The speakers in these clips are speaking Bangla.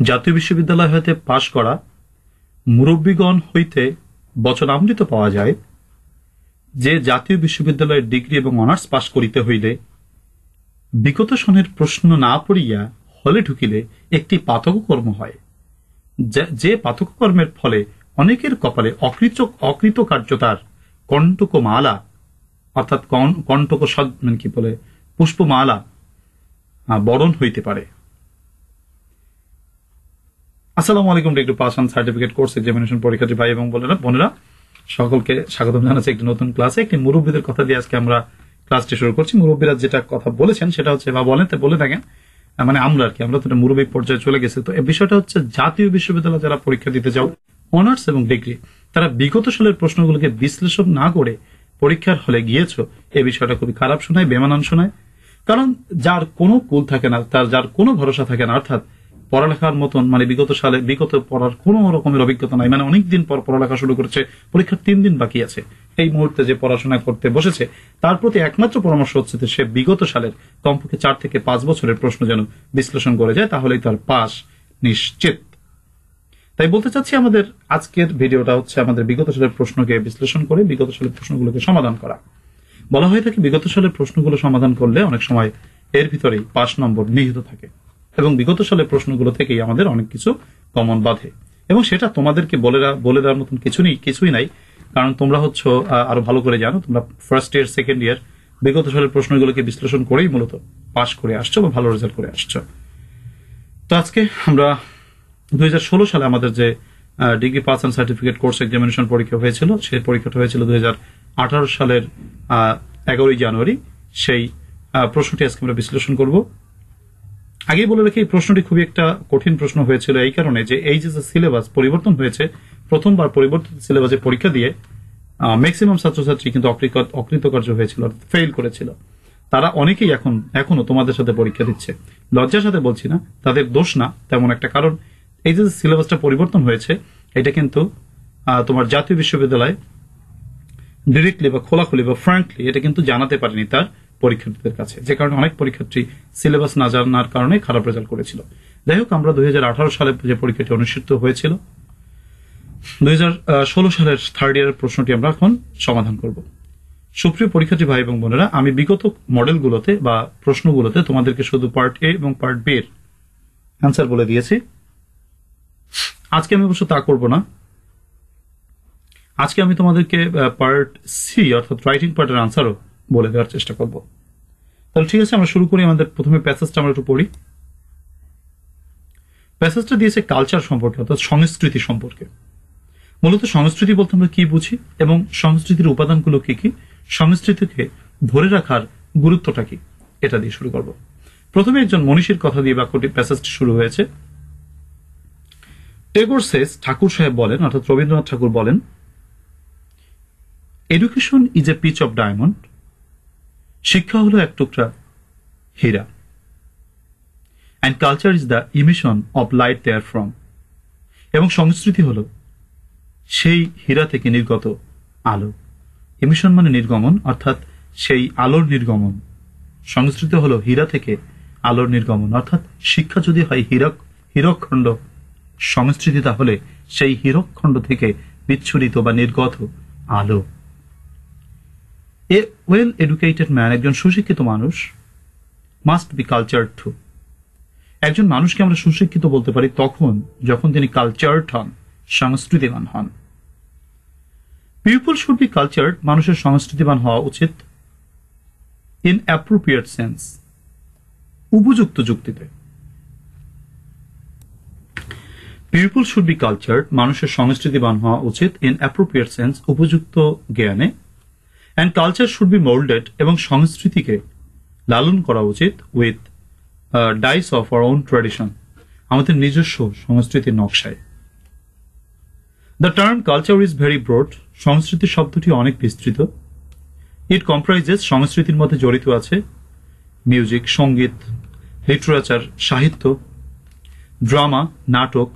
জাতীয় বিশ্ববিদ্যালয় হইতে পাশ করা মুরব্বীগণ হইতে বচনামৃত পাওয়া যায় যে জাতীয় বিশ্ববিদ্যালয়ের ডিগ্রি এবং অনার্স পাশ করিতে হইলে বিগত সনের প্রশ্ন না পড়িয়া হলে ঢুকিলে একটি পাতককর্ম হয়, যে পাতককর্মের ফলে অনেকের কপালে অকৃতকার্যতার কণ্টকমালা অর্থাৎ কণ্টক কি বলে পুষ্পমালা বরণ হইতে পারে। আসসালামু আলাইকুম। Degree pass on certificate course examination পরীক্ষার্থী ভাই এবং বোনেরা সকলকে স্বাগতম জানাচ্ছি একটি নতুন ক্লাসে। একটি মুরব্বীদের কথা দিয়ে আজকে আমরা ক্লাসটি শুরু করছি। মুরব্বীরা যেটা কথা বলেছেন সেটা হচ্ছে বা বলে থাকেন, মানে আমরা তো মুরব্বী পর্যায়ে চলে গেছে। তো এই বিষয়টা হচ্ছে জাতীয় বিশ্ববিদ্যালয়ে যারা পরীক্ষা দিতে যাও অনার্স এবং ডিগ্রি, তারা বিগত সালের প্রশ্নগুলোকে বিশ্লেষণ না করে পরীক্ষার হলে গিয়েছো, এই বিষয়টা খুবই খারাপ শোনায়, বেমানান শোনায়। কারণ যার কোনো কুল থাকে না, যার কোনো ভরসা থাকে না, অর্থাৎ পড়ালেখার মতন মানে বিগত পড়ার কোন রকমের অভিজ্ঞতা নাই, মানে অনেকদিন পর পড়ালেখা শুরু করেছে, পরীক্ষার 3 দিন বাকি আছে, এই মুহূর্তে যে পড়াশোনা করতে বসেছে তার প্রতি একমাত্র পরামর্শ হচ্ছে যে সে বিগত সালের কমপক্ষে 4 থেকে 5 বছরের প্রশ্ন যেন বিশ্লেষণ করে যায়, তাহলেই তার পাস নিশ্চিত। তাই বলতে চাচ্ছি আমাদের আজকের ভিডিওটা হচ্ছে আমাদের বিগত সালের প্রশ্নকে বিশ্লেষণ করে বিগত সালের প্রশ্নগুলোকে সমাধান করা। বলা হয়ে থাকে বিগত সালের প্রশ্নগুলো সমাধান করলে অনেক সময় এর ভিতরেই পাস নম্বর নিহিত থাকে এবং বিগত সালের প্রশ্নগুলো থেকেই আমাদের অনেক কিছু কমন বাঁধে এবং সেটা তোমাদেরকে বলে দেওয়ার মতন কিছুই নাই। কারণ তোমরা হচ্ছে আরো ভালো করে জানো, তোমরা ফার্স্ট ইয়ার সেকেন্ড ইয়ার বিগত সালের প্রশ্নগুলোকে বিশ্লেষণ করেই মূলত পাস করে আসছো বা ভালো রেজাল্ট করে আসছো। তো আজকে আমরা 2016 সালে আমাদের যে degree pass on certificate course examination পরীক্ষা হয়েছিল, সেই পরীক্ষাটা হয়েছিল 2018 সালের 11 জানুয়ারি। সেই প্রশ্নটি আজকে আমরা বিশ্লেষণ করব। আগেই বলে রাখি, এই প্রশ্নটি খুবই একটা কঠিন প্রশ্ন হয়েছিল এই কারণে যে এই যে সিলেবাস পরিবর্তন হয়েছে, প্রথমবার পরিবর্তিত সিলেবাসে পরীক্ষা দিয়ে ম্যাক্সিমাম ছাত্রছাত্রী কিন্তু অকৃতকার্য হয়েছিল, ফেইল করেছিল। তারা অনেকেই এখনো তোমাদের সাথে পরীক্ষা দিচ্ছে। লজ্জার সাথে বলছি না, তাদের দোষ না তেমন একটা, কারণ এই যে সিলেবাসটা পরিবর্তন হয়েছে এটা কিন্তু তোমার জাতীয় বিশ্ববিদ্যালয় ডিরেক্টলি বা খোলাখুলি বা ফ্র্যাঙ্কলি এটা কিন্তু জানাতে পারেনি তার পরীক্ষার্থীদের কাছে, যে কারণে অনেক পরীক্ষার্থী সিলেবাস না জানার কারণে খারাপ রেজাল্ট করেছিল। যাই হোক, আমরা 2018 সালে যে পরীক্ষাটি অনুষ্ঠিত হয়েছিল 2016 সালের থার্ড ইয়ারের প্রশ্নটি আমরা এখন সমাধান করব। সুপ্রিয় পরীক্ষার্থী ভাই এবং বোনেরা, আমি বিগত মডেলগুলোতে বা প্রশ্নগুলোতে তোমাদেরকে শুধু পার্ট এ এবং পার্ট বি এর অ্যান্সার বলে দিয়েছি। আজকে আমি অবশ্য তা করব না। আজকে আমি তোমাদেরকে পার্ট সি অর্থাৎ রাইটিং পার্টের আনসারও বলে দেওয়ার চেষ্টা করব। তাহলে ঠিক আছে, আমরা শুরু করি। আমাদের প্রথমে প্যাসেজটা আমরা একটু পড়ি। প্যাসেজটা দিয়েছে কালচার সম্পর্কে অর্থাৎ সংস্কৃতি সম্পর্কে। মূলত সংস্কৃতি বলতে আমরা কি বুঝি এবং সংস্কৃতির উপাদানগুলো কি কি, সংস্কৃতিকে ধরে রাখার গুরুত্বটা কি, এটা দিয়ে শুরু করব। প্রথমে একজন মনীষীর কথা দিয়ে বাক্যটি প্যাসেজটি শুরু হয়েছে। টেগোর সেস, ঠাকুর সাহেব বলেন অর্থাৎ রবীন্দ্রনাথ ঠাকুর বলেন, education is a piece of diamond, শিক্ষা হলো এক টুকরা হীরা, and culture is the emission of light there from, এবং সংস্কৃতি হলো সেই হীরা থেকে নির্গত আলো। ইমিশন মানে নির্গমন, অর্থাৎ সেই আলোর নির্গমন। সংস্কৃতি হলো হীরা থেকে আলোর নির্গমন, অর্থাৎ শিক্ষা যদি হয় হীরকখণ্ড, সংস্কৃতি তাহলে সেই হীরকখণ্ড থেকে বিচ্ছুরিত বা নির্গত আলো। এ ওয়েল এডুকেটেড ম্যান, একজন সুশিক্ষিত মানুষ, মাস্ট বি কালচার্ড টু। একজন মানুষকে আমরা সুশিক্ষিত বলতে পারি তখন যখন তিনি কালচার্ড হন, সংস্কৃতিবান হন। পিপল শুড বি কালচার্ড, মানুষের সংস্কৃতিবান হওয়া উচিত। ইন অ্যাপ্রোপ্রিয়েট সেন্স, উপযুক্ত যুক্তিতে। পিপল শুড বি কালচার্ড, মানুষের সংস্কৃতিবান হওয়া উচিত। ইন অ্যাপ্রোপ্রিয়েট সেন্স, উপযুক্ত জ্ঞানে। And culture should be moulded, এবং সংস্কৃতিকে লালন করা উচিত। With dyes of our own tradition, আমাদের নিজস্ব সংস্কৃতির নকশায়। The term culture is very broad, সংস্কৃতি শব্দটি অনেক বিস্তৃত। ইট কম্প্রাইজেস, সংস্কৃতির মধ্যে জড়িত আছে মিউজিক, সঙ্গীত, লিটারেচার, সাহিত্য, ড্রামা, নাটক,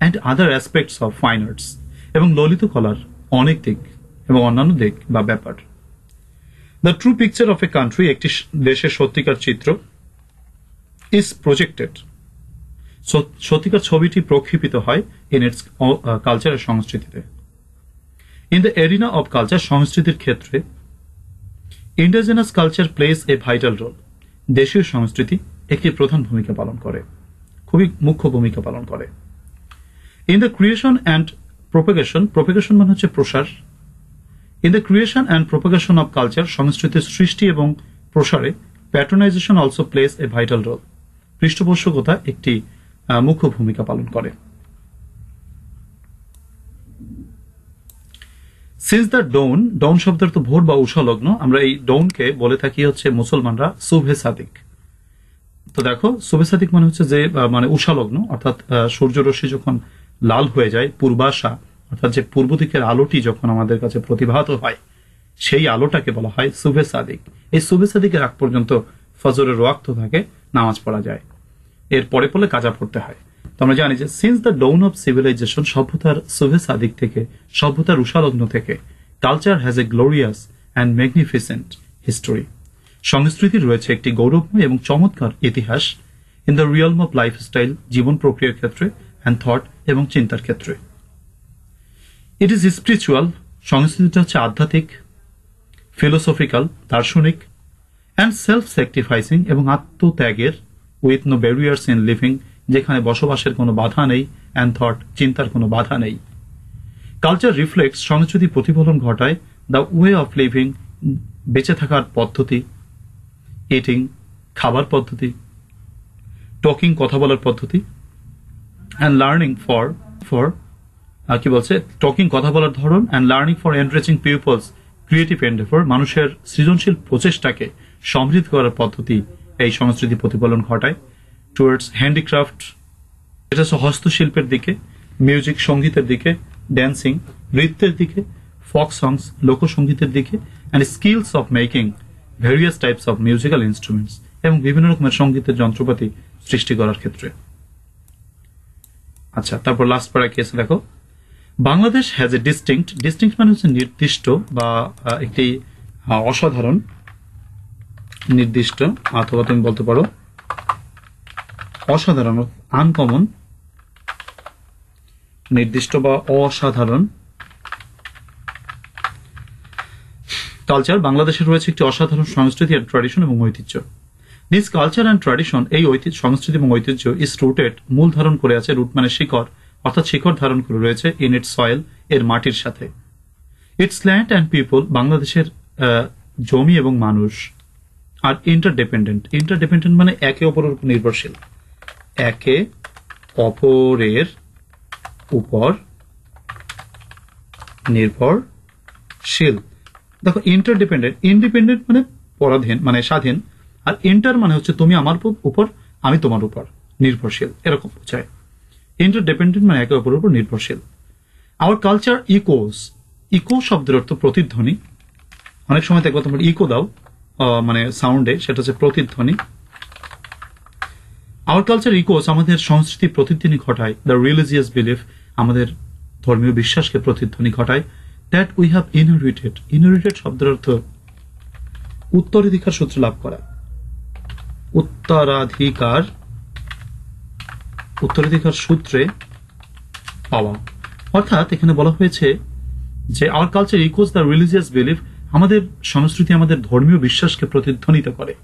and other aspects of fine arts, এবং ললিত কলার অনেক দিক এবং অন্যান্য দিক বা ব্যাপার। The true picture of a country, একটি দেশের সত্যিকার চিত্র, ইজ প্রজেক্টেড সত্যিকার ছবিটি প্রক্ষেপিত হয় ইন ইটস কালচারের সংস্কৃতিতে। In the arena of culture, সংস্কৃতির ক্ষেত্রে indigenous culture plays a vital role. দেশীয় সংস্কৃতি একটি প্রধান ভূমিকা পালন করে, খুবই মুখ্য ভূমিকা পালন করে। In the creation and propagation, propagation মানে হচ্ছে প্রসার। In the creation and propagation of culture, সংস্কৃতির সৃষ্টি এবং প্রসারে patronization also plays a vital role. পৃষ্ঠপোষকতা একটি মুখ্য ভূমিকা পালন করে। সিন্স দ্য ডৌন, ডৌন শব্দের তো ভোর বা উষা লগ্ন, আমরা এই ডৌনকে বলে থাকি হচ্ছে মুসলমানরা সুবহে সাদিক। তো দেখো, সুবহে সাদিক মানে হচ্ছে যে মানে উষা লগ্ন, অর্থাৎ সূর্যরশ্মি যখন লাল হয়ে যায়, পূর্বাশা অর্থাৎ যে পূর্ব দিকের আলোটি যখন আমাদের কাছে প্রতিভাত হয়, সেই আলোটাকে বলা হয় সুবহে সাদিক। এই সুবহে সাদিকের আগ পর্যন্ত ফজরের ওয়াক্ত থাকে, নামাজ পড়া যায়, এর পরে পরে কাজা পড়তে হয়। তো আমরা জানি যে সিন্স দ্য ডৌন অফ সিভিলাইজেশন, সভ্যতার সুবহে সাদিক থেকে, সভ্যতার উষালগ্ন থেকে, culture has a glorious and magnificent history. সংস্কৃতির রয়েছে একটি গৌরবময় এবং চমৎকার ইতিহাস ইন দ্য রিয়ালম অফ লাইফস্টাইল, জীবন প্রক্রিয়ার ক্ষেত্রে, অ্যান্ড থট এবং চিন্তার ক্ষেত্রে। ইট ইজ স্পিরিচুয়াল, সংস্কৃতিটা হচ্ছে আধ্যাত্মিক, ফিলোসফিক্যাল দার্শনিক, অ্যান্ড সেলফ স্যাক্রিফাইসিং এবং আত্মত্যাগের, with no barriers in living, যেখানে বসবাসের কোনো বাধা নেই, অ্যান্ড থট চিন্তার কোনো বাধা নেই। কালচার রিফ্লেক্টস, সংস্কৃতি প্রতিফলন ঘটায় দ্য ওয়ে অফ লিভিং, বেঁচে থাকার পদ্ধতি, ইটিং খাবার পদ্ধতি, টকিং কথা বলার পদ্ধতি, অ্যান্ড লার্নিং ফর কি বলছে, টকিং কথা বলার ধরন, and learning for enriching people's creative endeavour, মানুষের সৃজনশীল প্রচেষ্টাকে সমৃদ্ধ করার পদ্ধতি এই সংস্কৃতি প্রতিফলন ঘটায়। টুয়ার্ডস হ্যান্ডিক্রাফট, এটা হচ্ছে হস্তশিল্পের দিকে, মিউজিক সঙ্গীতের দিকে, ড্যান্সিং নৃত্যের দিকে, ফক সংস লোকসঙ্গীতের দিকে, and skills of making various types of musical instruments, এবং বিভিন্ন রকমের সঙ্গীতের যন্ত্রপাতি সৃষ্টি করার ক্ষেত্রে। আচ্ছা, তারপর লাস্ট পারা কি আছে দেখো, বাংলাদেশ হ্যাজ এ ডিস্টিংক্ট মানে হচ্ছে নির্দিষ্ট বা একটি অসাধারণ, নির্দিষ্ট, অথবা তুমি বলতে পারো অসাধারণ, আনকমন, নির্দিষ্ট বা অসাধারণ কালচার। বাংলাদেশের রয়েছে একটি অসাধারণ সংস্কৃতি আর ট্র্যাডিশন এবং ঐতিহ্য। দিস কালচার অ্যান্ড ট্র্যাডিশন, এই সংস্কৃতি এবং ঐতিহ্য, ইজ রুটেড, মূল ধারণ করে আছে, রুট মানে শিকড়, অর্থাৎ শিকড় ধারণ করে রয়েছে, ইন ইটস সয়েল, এর মাটির সাথে, ইটস ল্যান্ড অ্যান্ড পিপল, বাংলাদেশের জমি এবং মানুষ, আর ইন্টারডিপেন্ডেন্ট মানে একে অপরের উপর নির্ভরশীল, একে অপরের উপর নির্ভরশীল। দেখো, ইন্ডিপেন্ডেন্ট মানে পরাধীন, মানে স্বাধীন, আর ইন্টার মানে হচ্ছে তুমি আমার উপর, আমি তোমার উপর নির্ভরশীল, এরকম বোঝায়। ইন্টারডিপেন্ডেন্ট মানে একে অপরের উপর নির্ভরশীল। আওয়ার কালচার ইকো শব্দের অর্থ প্রতিধ্বনি। অনেক সময় দেখবো তোমরা ইকো দাও মানে সাউন্ডে, সেটা হচ্ছে প্রতিধ্বনি। আওয়ার কালচার ইকোস, আমাদের সংস্কৃতি প্রতিধ্বনি ঘটায়, দ্য রিলিজিয়াস বিলিফ, আমাদের ধর্মীয় বিশ্বাসকে প্রতিধ্বনি ঘটায়, দ্যাট উই হ্যাভ ইনহেরিটেড শব্দের অর্থ উত্তরাধিকার সূত্রে লাভ করা, উত্তরাধিকার সূত্রে পাওয়া। অর্থাৎ এখানে বলা হয়েছে যে hour culture echoes the religious belief, আমাদের সংস্কৃতি আমাদের ধর্মীয় বিশ্বাসকে প্রতিধ্বনিত করে,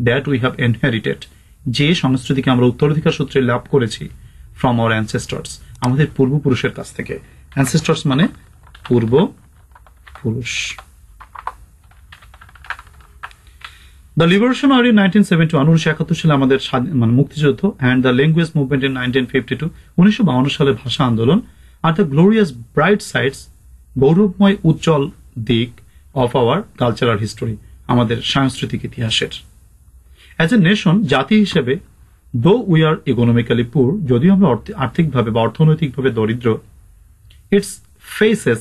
দ্যাট উই হ্যাভ ইনহেরিটেড, যে সংস্কৃতিকে আমরা উত্তরাধিকার সূত্রে লাভ করেছি, ফ্রম আওয়ার অ্যানসেস্টর্স, আমাদের পূর্বপুরুষের কাছ থেকে। অ্যানসেস্টর্স মানে পূর্বপুরুষ। দ্য লিবারেশন আর্মি 1971 সালে আমাদের মানে মুক্তিযুদ্ধ, and the language movement in 1952, 1952 সালে ভাষা আন্দোলন, are the glorious bright sides, গৌরবময় উজ্জ্বল দিক, অফ আওয়ার কালচারাল হিস্টোরি, আমাদের সাংস্কৃতিক ইতিহাসের। অ্যাজ এ নেশন, জাতি হিসেবে, দো উই আর ইকোনমিক্যালি পুর, যদিও আমরা আর্থিকভাবে বা অর্থনৈতিকভাবে দরিদ্র, ইটস ফেসেস,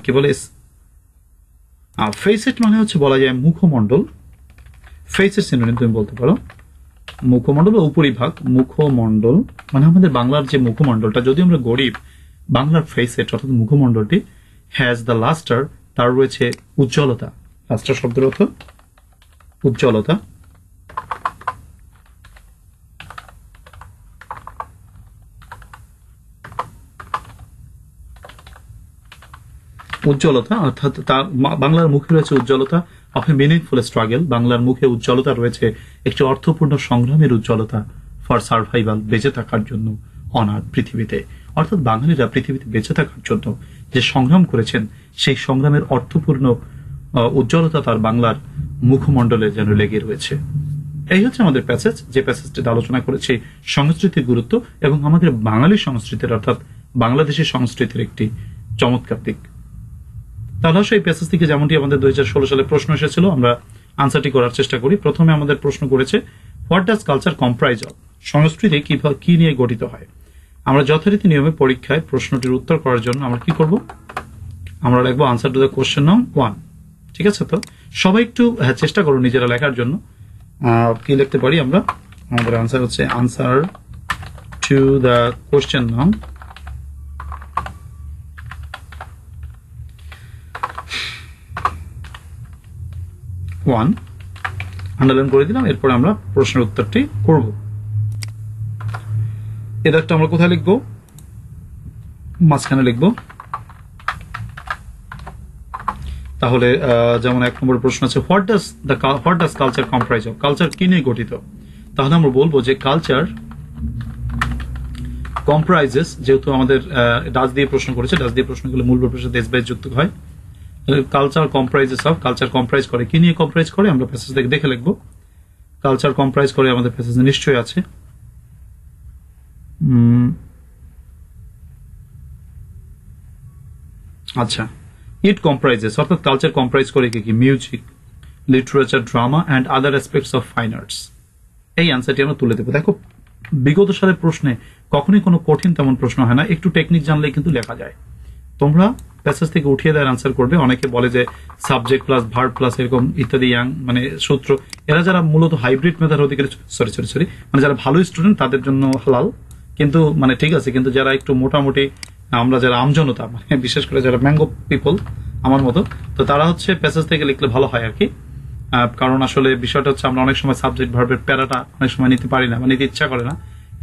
কি বলে, ফেসেট মানে হচ্ছে বলা যায় মুখমণ্ডল, ফেসের সিনোনিম তুমি বলতে পারো মুখমণ্ডল বা উপরিভাগ। মুখমণ্ডল মানে আমাদের বাংলার যে মুখমণ্ডলটা, যদি আমরা গরিব, বাংলার ফেসেট অর্থাৎ মুখমণ্ডলটি, হ্যাজ দ্য লাস্টার, তার রয়েছে উজ্জ্বলতা। লাস্টার শব্দের অর্থ উজ্জ্বলতা। উজ্জ্বলতা, অর্থাৎ বাংলার মুখে রয়েছে উজ্জ্বলতা অফ এ মিনিংফুল স্ট্রাগল। বাংলার মুখে উজ্জ্বলতা রয়েছে একটি অর্থপূর্ণ সংগ্রামের উজ্জ্বলতা ফর সার্ভাইভাল, বেঁচে থাকার জন্য অনার পৃথিবীতে। অর্থাৎ বাঙালিরা পৃথিবীতে বেঁচে থাকার জন্য যে সংগ্রাম করেছেন সেই সংগ্রামের অর্থপূর্ণ উজ্জ্বলতা তার বাংলার মুখমণ্ডলে যেন লেগে রয়েছে। এই হচ্ছে আমাদের প্যাসেজ, যে প্যাসেজটিতে আলোচনা করেছি সংস্কৃতির গুরুত্ব এবং আমাদের বাঙালি সংস্কৃতির অর্থাৎ বাংলাদেশের সংস্কৃতির একটি চমৎকার দিক। তাহলে এই প্যাসেজ থেকে যেমনটি আমাদের 2016 সালে প্রশ্ন এসেছিল, আমরা আনসারটি করার চেষ্টা করি। প্রথমে আমাদের প্রশ্ন করেছে what does culture comprise of, সংস্কৃতি কি নিয়ে গঠিত হয়। আমরা যথারীতি নিয়মে পরীক্ষায় প্রশ্নটির উত্তর করার জন্য আমরা কি করব, আমরা লিখবো আনসার টু দ্য কোশ্চেন নং 1। ঠিক আছে, তো সবাই একটু চেষ্টা করো নিজেরা লেখার জন্য। কি লিখতে পারি আমরা, আমাদের আনসার হচ্ছে আনসার টু দ্য কোশ্চেন নং 1 আন্ডারলাইন করে দিলাম। এরপর আমরা প্রশ্নের উত্তরটি করব। এটা একটা আমরা কোথায় লিখবো, মাঝখানে লিখবো। তাহলে যেমন 1 নম্বর প্রশ্ন আছে what does culture comprise of, culture কি নিয়ে গঠিত। তাহলে আমরা বলবো যে কালচার কম্প্রাইজেস, যেহেতু আমাদের ডাজ দিয়ে প্রশ্ন করেছে, ডাজ দিয়ে প্রশ্ন করলে মূল প্রশ্ন দেশ বাইশ যুক্ত হয়। Culture comprises of, culture comprise করে কি নিয়ে কম্প্রাইজ করে, আমরা প্যাসেজ থেকে দেখে লিখবো। কালচার কম্প্রাইজ করে আমাদের প্যাসেজে নিশ্চয়ই আছে। আচ্ছা, ইট কম্প্রাইজেস, অর্থাৎ কালচার কম্প্রাইজ করে কি কি, music, literature, drama and other aspects of fine arts. এই অ্যান্সারটি আমরা তুলে দেবো। দেখো বিগত সালের প্রশ্নে কখনোই কোনো কঠিন তেমন প্রশ্ন হয় না, একটু টেকনিক জানলে কিন্তু লেখা যায়। তোমরা প্যাসেজ থেকে উঠিয়ে দেওয়ার আনসার করবে। অনেকে বলে যে সাবজেক্ট প্লাস ভার্ব প্লাস এরকম ইত্যাদি মানে সূত্র, এরা যারা মূলত হাইব্রিড মেথড অধিকারী, সরি মানে যারা ভালো স্টুডেন্ট তাদের জন্য হালাল, কিন্তু মানে ঠিক আছে, কিন্তু যারা একটু মোটামুটি আমরা যারা আমজনতা, মানে বিশেষ করে যারা ম্যাঙ্গো পিপল আমার মতো, তো তারা হচ্ছে প্যাসেজ থেকে লিখলে ভালো হয় আর কি। কারণ আসলে বিষয়টা হচ্ছে আমরা অনেক সময় সাবজেক্ট ভার্বের প্যারাটা অনেক সময় নিতে পারি না, মানে নিতে ইচ্ছা করে না,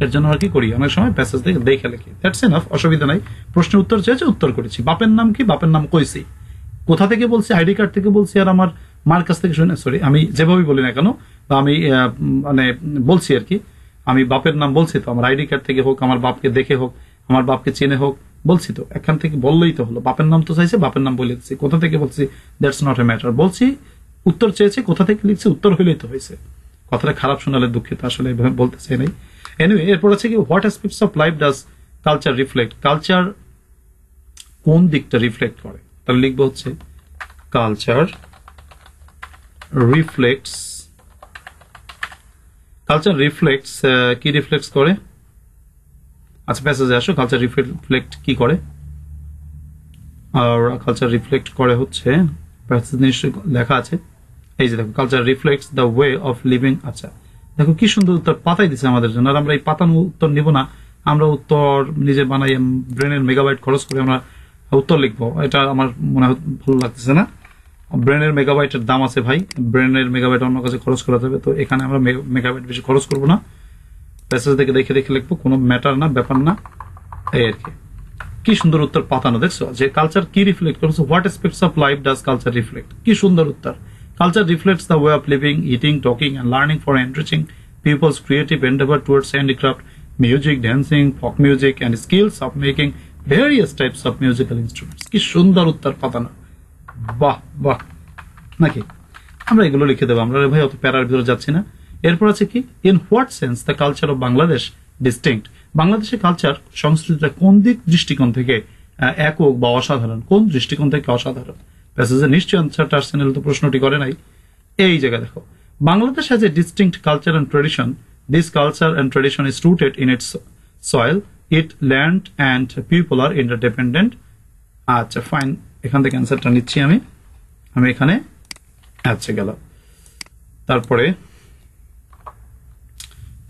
এর জন্য আর কি করি অনেক সময় প্যাসেজ থেকে দেখে লিখি। দ্যাটস এনাফ, অসুবিধা নাই। প্রশ্নের উত্তর চেয়েছে, উত্তর করেছি। বাপের নাম কি, বাপের নাম কইছি, কোথা থেকে বলছি, আইডি কার্ড থেকে বলছি, আর আমার মার কাছ থেকে শুনে, সরি আমি যেভাবেই বলি না কেন, বা আমি মানে বলছি আর কি, আমি বাপের নাম বলছি তো, আমার আইডি কার্ড থেকে হোক, আমার বাপকে দেখে হোক, আমার বাপকে চেনে হোক, বলছি তো, এখান থেকে বললেই তো হলো। বাপের নাম তো চাইছে, বাপের নাম বলে দিচ্ছি, কোথা থেকে বলছি দ্যাটস নট এ ম্যাটার। বলছি, উত্তর চেয়েছে, কোথা থেকে লিখছে, উত্তর হইলেই তো হয়েছে। কথাটা খারাপ শোনালে দুঃখিত, আসলে এভাবে বলতে চাই নাই। এনিওয়ে, এরপর আছে কি what aspects of life does culture reflect, culture কোন দিকটা রিফ্লেক্ট করে। তাহলে লিখবো হচ্ছে কালচার রিফ্লেক্টস, কালচার রিফ্লেক্টস কি রিফ্লেক্টস করে। আচ্ছা প্যাসেজে আসো, কালচার রিফ্লেক্ট কি করে, আর কালচার রিফ্লেক্ট করে হচ্ছে প্যাসেজ নিশ্চয়ই লেখা আছে। এই যে দেখো, culture reflects the way of living. আচ্ছা দেখো কি সুন্দর উত্তর পাতাই দিচ্ছে আমাদের জন্য, আর আমরা এই পাতানো উত্তর নিব না, আমরা উত্তর নিজে বানাই, ব্রেনের মেগাবাইট খরচ করে আমরা উত্তর লিখবো। এটা আমার মনে হয় ভালো লাগতেছে না, ব্রেনের মেগাবাইটের দাম আছে ভাই, ব্রেনের মেগাবাইট অন্য কাছে খরচ করা যাবে, তো এখানে আমরা মেগাবাইট বেশি খরচ করবো না, প্যাসেজ থেকে দেখে দেখে লিখবো, কোনো ম্যাটার না, ব্যাপার না, এই আর কি। কি সুন্দর উত্তর পাতানো, দেখছো যে কালচার কি রিফ্লেক্ট করছে, what aspects of life does culture reflect, কি সুন্দর উত্তর। Culture reflects the way of living, eating, talking, and learning for enriching people's creative endeavor towards handicraft, music, dancing, folk music, and skills of making various types of musical instruments. কি সুন্দর উত্তর পাতানো, বাহ বাহ নাকি। আমরা এগুলো লিখে দেবো, আমরা ভাই অত প্যারার ভিতরে যাচ্ছি না। এরপর আছে কি in what sense the culture of Bangladesh distinct, বাংলাদেশের কালচার সংস্কৃতিটা কোন দিক দৃষ্টিকোণ থেকে একক বা অসাধারণ, কোন দৃষ্টিকোণ থেকে অসাধারণ। প্যাসেজে নিশ্চয়ই আনসারটা আসছে, নাহলে তো প্রশ্নটি করে নাই। এই জায়গায় দেখো, Bangladesh has a distinct culture and tradition, this culture and tradition is rooted in its soil, it land and people are interdependent. আচ্ছা ফাইন, এখান থেকে অ্যান্সারটা নিচ্ছি আমি এখানে আচ্ছা গেল। তারপরে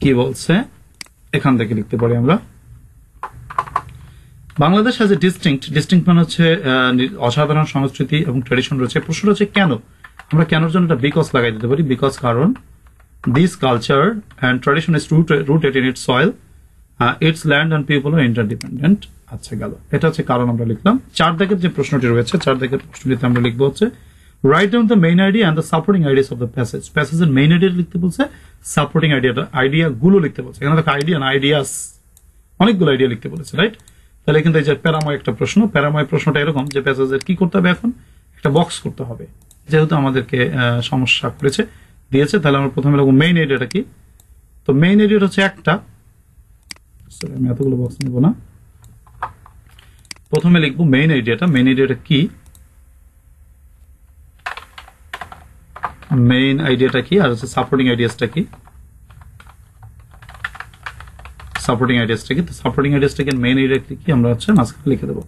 কি বলছে, এখান থেকে লিখতে পারি আমরা বাংলাদেশ হ্যাজ এ ডিস্টিংক্ট মানে হচ্ছে অসাধারণ সংস্কৃতি এবং ট্রেডিশন রয়েছে। প্রশ্ন হচ্ছে কেন, আমরা কেনর জন্য একটা বিকজ লাগাই দিতে পারি, বিকজ কারণ this culture and tradition is rooted in its soil, its land and people are interdependent. আচ্ছা গেল, এটা হচ্ছে কারণ আমরা লিখলাম। 4 দাগের যে প্রশ্নটি রয়েছে, 4 দাগের প্রশ্নটিতে আমরা লিখবো হচ্ছে right down the main idea and the supporting ideas of the passage. প্যাসেজের মেইন আইডিয়া লিখতে বলছে, সাপোর্টিং আইডিয়া গুলো লিখতে বলছে। এখানে দেখো আইডিয়া না আইডিয়াস, অনেকগুলো আইডিয়া লিখতে বলেছে, রাইট? তাহলে কিন্তু এই যে প্যারাময় একটা প্রশ্ন, প্যারাময় প্রশ্নটা এরকম যে প্যাসেজের কি করতে হবে, এখন একটা বক্স করতে হবে, যেহেতু আমাদেরকে সমস্যা করেছে দিয়েছে। তাহলে আমরা প্রথমে লিখবো মেইন আইডিয়াটা কি। তো মেইন আইডিয়া হচ্ছে একটা, আমি এতগুলো বক্স নেব না, প্রথমে লিখবো মেইন আইডিয়াটা। মেইন আইডিয়াটা কি, মেইন আইডিয়াটা কি, আর হচ্ছে সাপোর্টিং আইডিয়াসটা কি, সাপোর্টিং আইডিয়াসটা কি। তো সাপোর্টিং আইডিয়াসটা কি, মেইন আইডিয়া কি আমরা হচ্ছে মাঝখানে লিখে দেবো।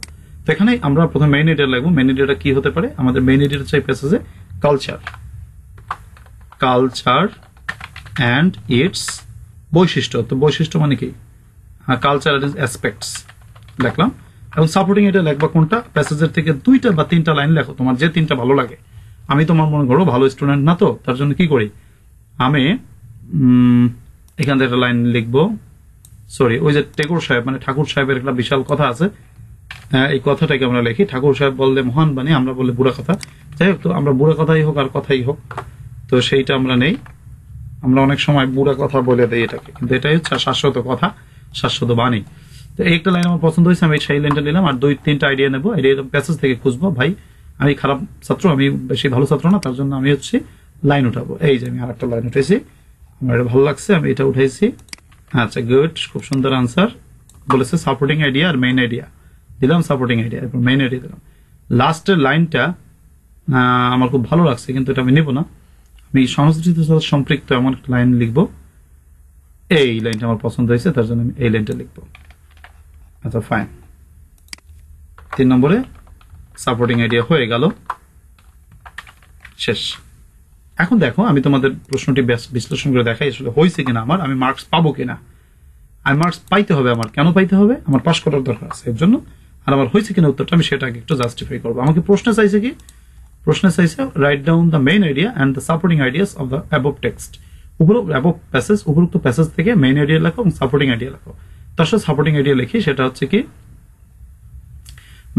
তো এখানে আমরা প্রথমে মেইন আইডিয়া লিখবো। মেইন আইডিয়াটা কি হতে পারে, আমাদের মেইন আইডিয়াটা চাই প্যাসেজে কালচার, কালচার অ্যান্ড ইটস বৈশিষ্ট্য। তো বৈশিষ্ট্য মানে কি, কালচার এন্ড ইটস অ্যাসপেক্টস লিখলাম। এবং সাপোর্টিং এটা লিখবা কোনটা, প্যাসেজের থেকে 2টা বা 3টা লাইন লেখো, তোমার যে 3টা ভালো লাগে। আমি তোমার মনে করো ভালো স্টুডেন্ট না, তো তার জন্য কি করি, আমি এখান থেকে একটা লাইন লিখবো। সরি, ওই যে টেগোর সাহেব মানে ঠাকুর সাহেবের একটা বিশাল কথা আছে, এই কথাটাকে আমরা লিখি। ঠাকুর সাহেব বললে মহান বাণী, আমরা বললে বুড়া কথা। যাই হোক, তো আমরা বুড়া কথাই হোক আর কথাই হোক, তো সেইটা আমরা নেই। আমরা অনেক সময় বুড়া কথা বলে দেই এটাকে, কিন্তু এটাই হচ্ছে শাশ্বত কথা, শাশ্বত বাণী। তো এই একটা লাইন আমার পছন্দ হয়েছে, আমি সেই লাইনটা নিলাম। আর 2-3টা আইডিয়া নেবো, আইডিয়া প্যাসেজ থেকে খুঁজবো। ভাই আমি খারাপ ছাত্র, আমি বেশি ভালো ছাত্র না, তার জন্য আমি হচ্ছে লাইন উঠাবো। এই যে আমি আর একটা লাইন উঠেছি, আমার এটা ভালো লাগছে, আমি এটা উঠাইছি। আচ্ছা গুড, খুব সুন্দর আনসার। বলেছে সাপোর্টিং আইডিয়া আর মেইন আইডিয়া, দিলাম সাপোর্টিং আইডিয়া, এরপর মেইন আইডিয়া দিলাম। লাস্টের লাইনটা আমার খুব ভালো লাগছে, কিন্তু এটা আমি নেব না। আমি সংস্কৃতির সাথে সম্পৃক্ত এমন একটা লাইন লিখবো। এই লাইনটা আমার পছন্দ হয়েছে, তার জন্য আমি এই লাইনটা লিখবো। আচ্ছা ফাইন, 3 নম্বরে সাপোর্টিং আইডিয়া হয়ে গেল, শেষ। এখন দেখো, আমি তোমাদের প্রশ্নটি বিশ্লেষণ করে দেখাই আসলে হয়েছে কিনা আমার, আমি মার্কস পাবো কিনা। আমি মার্কস পাইতে হবে, আমার কেন পাইতে হবে, আমার পাস করার দরকার আছে এর জন্য। আর আমার হয়েছে কিনা উত্তরটা আমি সেটাকে একটু জাস্টিফাই করবো। আমাকে প্রশ্ন চাইছে কি, প্রশ্ন চাইছে right down the main idea and the supporting ideas of the above text. Above passage, উপরোক্ত প্যাসেজ থেকে মেইন আইডিয়া লেখো এবং সাপোর্টিং আইডিয়া লেখো। তার সাথে সাপোর্টিং আইডিয়া লিখি, সেটা হচ্ছে কি,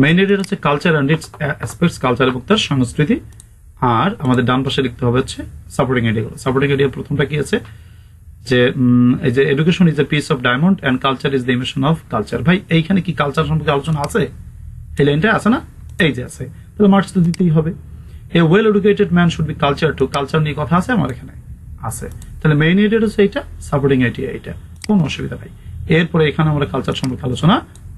মেইন আইডিয়া হচ্ছে culture and it's aspects, culture এবং তার সংস্কৃতি। আর আমাদের ডান পাশে লিখতে হবে হচ্ছে সাপোর্টিং আইডিয়া। সাপোর্টিং আইডিয়া প্রথমটা কি আছে, যে এই যে education is a piece of diamond and culture is the emotion of culture. ভাই এইখানে কি কালচার সম্পর্কে আলোচনা আছে, এই লাইনটা আছে না, এই যে আছে, তাহলে মার্কস তো দিতেই হবে। A well educated man should be culture too, culture নিয়ে কথা আছে আমার এখানে আছে। তাহলে মেইন আইডিয়া হচ্ছে এইটা, সাপোর্টিং আইডিয়া এইটা, কোনো অসুবিধা নাই। এরপরে এখানে আমরা কালচার সম্পর্কে আলোচনা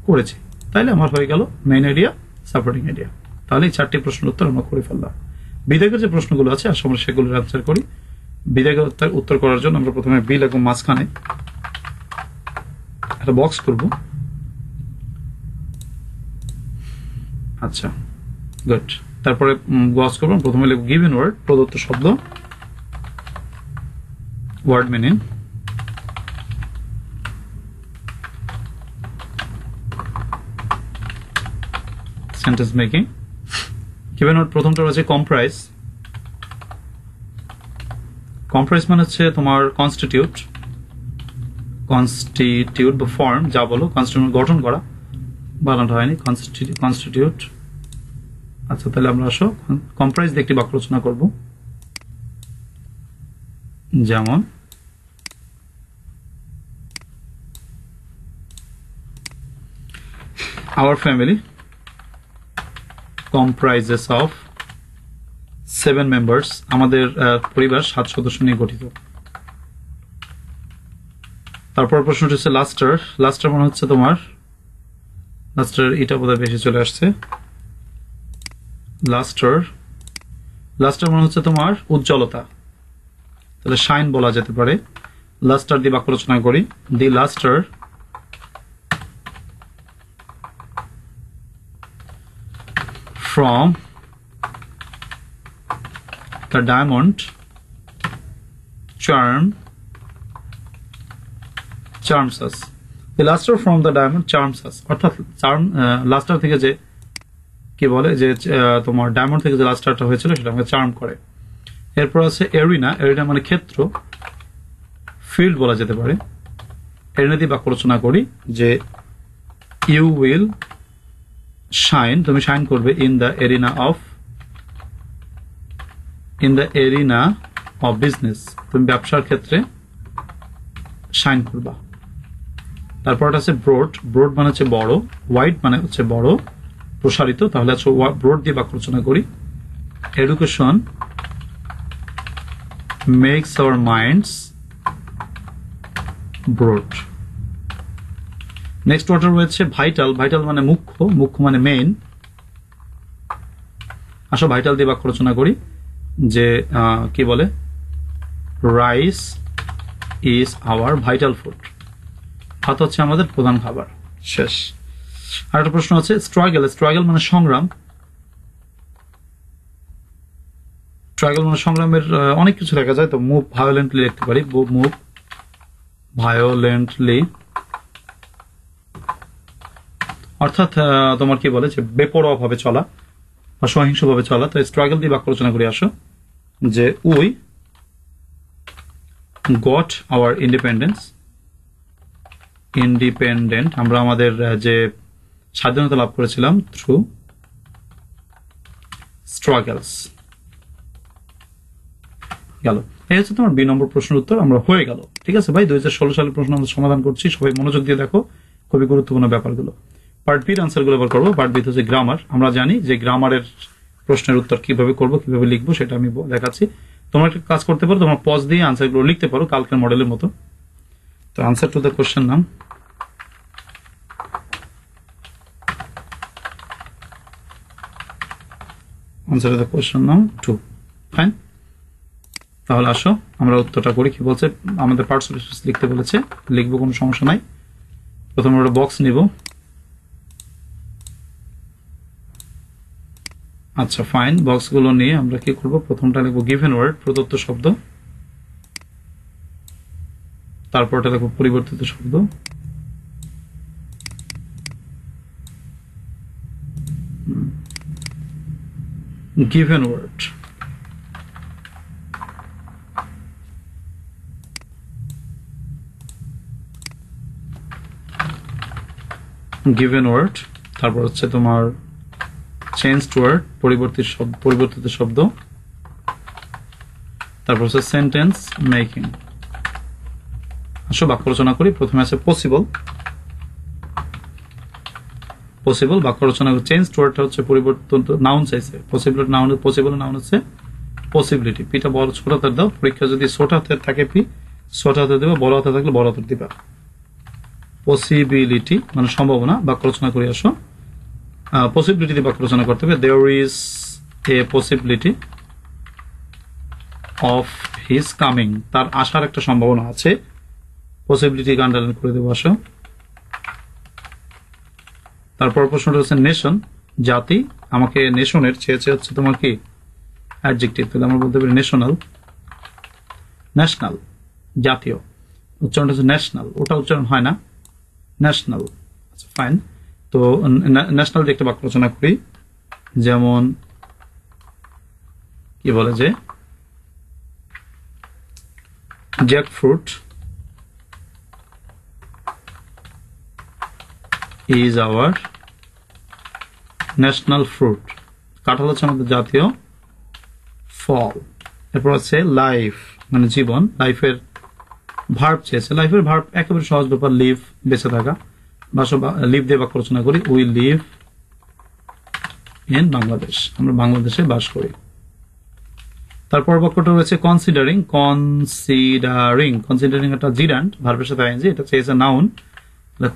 করেছি, তাইলে আমার হয়ে গেল মেইন আইডিয়া, সাপোর্টিং আইডিয়া। তাহলে এই 4টি প্রশ্নের উত্তর আমরা করে ফেললাম। বিদায়কের যে প্রশ্নগুলো আছে আসলে আমরা সেগুলোর আনসার করি। বিদায়কের উত্তর করার জন্য আমরা প্রথমে বি লিখব, মাঝখানে একটা বক্স করব। আচ্ছা গুড, তারপরে বক্স করব। প্রথমে লিখব গিভেন ওয়ার্ড, প্রদত্ত শব্দ, word meaning, sentence making. Given word প্রথমটা হচ্ছে কম্প্রাইজ। কম্প্রাইজ মানে হচ্ছে তোমার কনস্টিটিউট, কনস্টিটিউট বা ফর্ম, যা বলো, কনস্টিটিউট গঠন করা, বানানো হয়নি, কনস্টিটিউট। আচ্ছা তাহলে আমরা আসো কম্প্রাইজ দিয়ে একটি বাক্য রচনা করব। যেমন our family comprises of 7 members, আমাদের পরিবার 7 সদস্য নিয়ে গঠিত। তারপর প্রশ্নটি হচ্ছে লাস্টার। লাস্টার মানে হচ্ছে তোমার, লাস্টার এটা বোধহয় বেশি চলে আসছে। লাস্টার, লাস্টার মানে হচ্ছে তোমার উজ্জ্বলতা, তাহলে শাইন বলা যেতে পারে। লাস্টার দিয়ে বাক্য রচনা করি। দি লাস্টার from the diamond charms us. The luster from the diamond charms us, অর্থাৎ লাস্টার থেকে যে কি বলে, যে তোমার ডায়মন্ড থেকে যে লাস্টারটা হয়েছিল সেটা আমাকে চার্ম করে। এরপর আছে এরিনা। এরিনা মানে ক্ষেত্র, ফিল্ড বলা যেতে পারে। এরিনা দিয়ে বাক্য রচনা করি যে ইউ উইল শাইন, তুমি শাইন করবে in the arena of business, তুমি ব্যবসার ক্ষেত্রে শাইন করবা। তারপর আছে ব্রড মানে হচ্ছে বড়, ওয়াইড মানে হচ্ছে বড়, প্রসারিত, তাহলে আছে ব্রড দিয়ে বাক্য রচনা করি। Education makes our minds broad. Next word রয়েছে ভাইটাল মানে মুখ্য মানে মেইন। আসো ভাইটাল দিয়ে বাক্য রচনা করি, যে কি বলে, rice is our vital food, ভাত হচ্ছে আমাদের প্রধান খাবার। শেষ। আর একটা প্রশ্ন আছে স্ট্রাগল মানে সংগ্রাম। স্ট্রাগল মানে সংগ্রামের অনেক কিছু লেখা যায়, তো মুভ ভায়োলেন্টলি লিখতে পারি, মুভ ভায়োলেন্টলি, অর্থাৎ তোমার কি বলে যে বেপরোয়া ভাবে চলা বা সহিংসভাবে চলা। তো স্ট্রাগল দিয়ে বাক্য রচনা করে আসো, যে উই গট আওয়ার ইন্ডিপেন্ডেন্ট, আমরা আমাদের যে স্বাধীনতা লাভ করেছিলাম থ্রু স্ট্রাগলস। গেল, এই হচ্ছে তোমার 2 নম্বর প্রশ্নের উত্তর আমরা হয়ে গেল। ঠিক আছে ভাই, 2016 সালের প্রশ্ন আমরা সমাধান করছি, সবাই মনোযোগ দিয়ে দেখো, খুবই গুরুত্বপূর্ণ ব্যাপারগুলো। পার্ট বির আনসার গুলো এবার করবো। পার্ট বি হচ্ছে গ্রামার। আমরা জানি যে গ্রামারের প্রশ্নের উত্তর কিভাবে করবো, কিভাবে লিখবো, সেটা আমি দেখাচ্ছি। তোমরা একটা কাজ করতে পারো, তোমরা পজ দিয়ে আনসার গুলো লিখতে পারো কালকের মডেলের মতো। তো আনসার টু দ্য কোশ্চেন নাম, আনসার টু দ্য কোশ্চেন নাম 2। ফাইন, তাহলে আসো আমরা উত্তরটা করি। কি বলছে, আমাদের পার্টস অফ স্পিচ লিখতে বলেছে, লিখবো, কোনো সমস্যা নাই। প্রথমে আমরা বক্স নিব। আচ্ছা ফাইন, বক্স গুলো নিয়ে আমরা কি করব, প্রথমটা লিখবো গিভেন ওয়ার্ড, প্রদত্ত শব্দ। তারপরটা লিখবো পরিবর্তিত শব্দ। গিভেন ওয়ার্ড, তারপর হচ্ছে তোমার চেঞ্জড ওয়ার্ড, পরিবর্তিত শব্দ। তারপর হচ্ছে সেন্টেন্স মেকিং। আসো বাক্য রচনা করি। প্রথমে আছে পসিবল বাক্য রচনা করি। চেঞ্জড ওয়ার্ডটা হচ্ছে পরিবর্তন, নাউন চাইছে। পসিবল নাউন হচ্ছে পসিবিলিটি। পিটা বড় ছোট হাতের দাও, পরীক্ষা যদি ছোট হাতের থাকে পি ছোট হাতে দেবে, বড় হাতে থাকলে বড় হাতের দিবা। পসিবিলিটি মানে সম্ভাবনা। বাক্য রচনা করে আসো। পসিবিলিটি দিয়ে বাক্য রচনা করতে হবে। There is a possibility of his coming, তার আসার একটা সম্ভাবনা আছে। পসিবিলিটি আন্ডারলাইন করে দেবো। আসো, তারপর প্রশ্নটা হচ্ছে নেশন, জাতি। আমাকে নেশনের চেয়েছে হচ্ছে তোমার কি অ্যাডজেক্টিভ, তাহলে আমরা বলতে পারি ন্যাশনাল, জাতীয়। উচ্চারণটা হচ্ছে ন্যাশনাল, ওটা উচ্চারণ হয় না, ন্যাশনাল। আচ্ছা ফাইন, তো ন্যাশনাল দিয়ে একটা বাক্য রচনা করি, যেমন কি বলে যে jackfruit is our national fruit, কাঁঠাল হচ্ছে আমাদের জাতীয় ফল। এরপর আছে লাইফ মানে জীবন, লাইফের ভার্ব চেয়েছে। লাইফের ভার্ব একেবারে সহজ ব্যাপার, লিভ বেঁচে থাকা। লিভ দিয়ে বাক্য রচনা করি, উই লিভ ইন বাংলাদেশ, আমরা বাংলাদেশে বাস করি। তারপর বাক্যটা রয়েছে কনসিডারিং একটা জিরান্ট, ভার্বের সাথে আইএনজি, এটা চেয়েছে নাউন,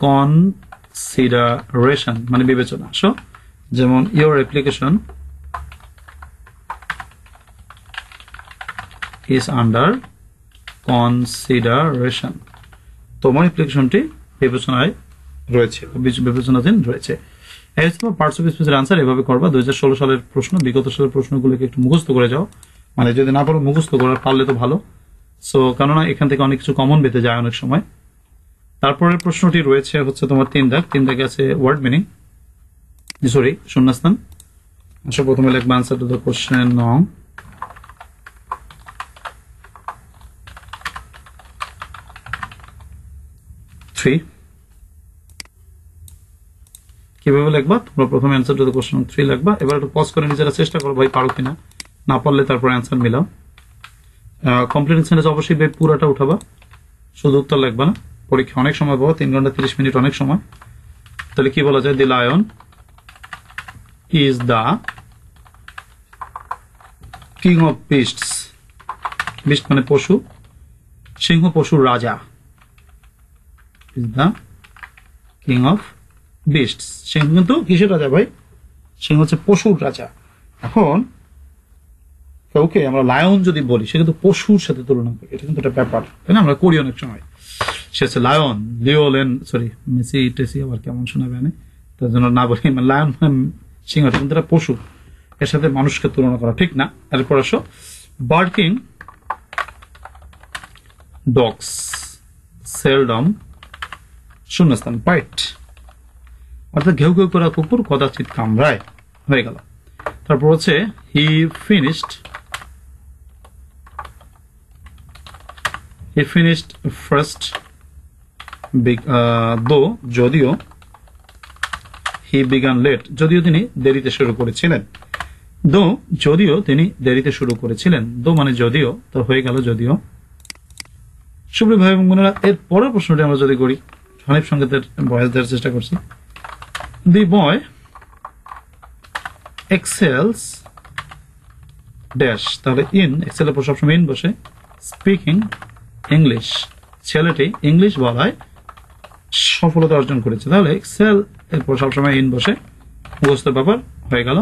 কনসিডারেশন মানে বিবেচনা। সো যেমন your application is under consideration, তোমার অ্যাপ্লিকেশনটি বিবেচনায় রয়েছে, বিবেচনাধীন রয়েছে। এই হচ্ছে পার্টস অফ স্পিচের আনসার। এভাবে করবা। 2016 সালের প্রশ্ন, বিগত সালের প্রশ্নগুলোকে একটু মুখস্থ করে যাও, মানে যদি না পারো মুখস্থ করার পারলে তো ভালো। সো কেননা এখান থেকে অনেক কিছু কমন পেতে যায় অনেক সময়। তারপরের প্রশ্নটি রয়েছে হচ্ছে তোমার 3 দাগে আছে ওয়ার্ড মিনিং, সরি শূন্যস্থান। আচ্ছা প্রথমে লিখবা আনসার টু দ্য কোশ্চেন নং 3। কিভাবে লিখবা তোমরা প্রথমে অ্যান্সার টু দ্য কোশ্চেন 3 লিখবা, এবার একটু পজ করে নিজেরা চেষ্টা করো ভাই পারো কিনা, না পারলে তারপর অ্যান্সার মিলাও। কমপ্লিটিং সেন্টেন্স অবশ্যই ভাই পুরোটা উঠাবা, শুধু উত্তর লিখবা না, পরীক্ষা অনেক সময় পাবো, 3 ঘন্টা 30 মিনিট অনেক সময়। তাহলে কি বলা যায়, the lion is the king of beasts, beast মানে পশু, সিংহ পশুর রাজা, is the king of beasts. সিংহ কিন্তু কিসের রাজা ভাই, সিংহ হচ্ছে পশুর রাজা। এখন কাউকে আমরা লায়ন যদি বলি সে কিন্তু পশুর সাথে তুলনা করি, এটা কিন্তু একটা ব্যাপার, তাই না, আমরা করি অনেক সময়। সে হচ্ছে লায়ন, লিওলেন, সরি মেসি টেসি আবার কেমন শোনাবে না, তার জন্য না বলি, লায়ন সিংহ কিন্তু একটা পশু, এর সাথে মানুষকে তুলনা করা ঠিক না। এরপর আসো, বার্কিং ডগস সেলডম শূন্যস্থান বাইট, অর্থাৎ ঘেউ ঘেউ করা কুকুর কদাচিৎ কামড়ায়, হয়ে গেল। তারপর হচ্ছে হি ফিনিশড ফার্স্ট দো, যদিও হি বিগান লেট, যদিও তিনি দেরিতে শুরু করেছিলেন, দো যদিও তিনি দেরিতে শুরু করেছিলেন, দো মানে যদিও, তো হয়ে গেল যদিও। সুপ্রিয় ভাই এবং বোনেরা, এর পরের প্রশ্নটি আমরা যদি করি, হানিফ সংকেতের ভয়েস দেওয়ার চেষ্টা করছি। দি বয় এক্সেলস ড্যাশ, তাহলে ইন, এক্সেলের পর সবসময় ইন বসে, স্পিকিং ইংলিশ, ছেলেটি ইংলিশ বলায় সফলতা অর্জন করেছে, তাহলে এক্সেল এরপর সবসময় ইন বসে, মুখস্থ ব্যাপার, হয়ে গেল।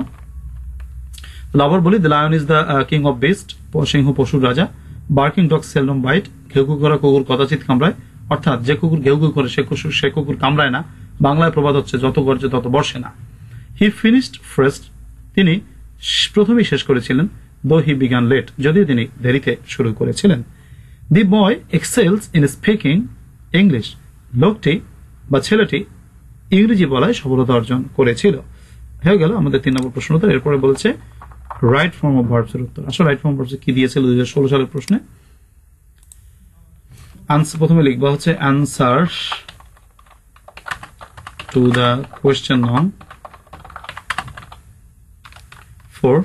আবার বলি, the lion is the king of beast, সিংহ পশুর রাজা, বার্কিং ডগ সেলডম বাইট, ঘেউ ঘেউ করা কুকুর কদাচিৎ কামড়ায়, অর্থাৎ যে কুকুর ঘেউ ঘেউ করে সে কুকুর কামড়ায় না, বাংলায় প্রবাদ হচ্ছে যত গর্জে তত বর্ষে না। হি ফিনিশড ফার্স্ট, তিনি প্রথমেই শেষ করেছিলেন, দো হি বিগান লেট, যদিও তিনি দেরিতে শুরু করেছিলেন। দি বয় এক্সেলস ইন স্পিকিং ইংলিশ, লোকটি বা ছেলেটি ইংরেজি বলায় সফলতা অর্জন করেছিল। হয়ে গেল আমাদের 3 নম্বর প্রশ্ন উত্তর। এরপরে বলেছে রাইট ফর্ম অফ ভার্বস এর উত্তর। আসলে রাইট ফর্ম অফ ভার্বস কি দিয়েছিল 2016 সালের প্রশ্নে, প্রথমে লিখবা হচ্ছে অ্যান্সার টু দ্য কোয়েশ্চেন নং 4।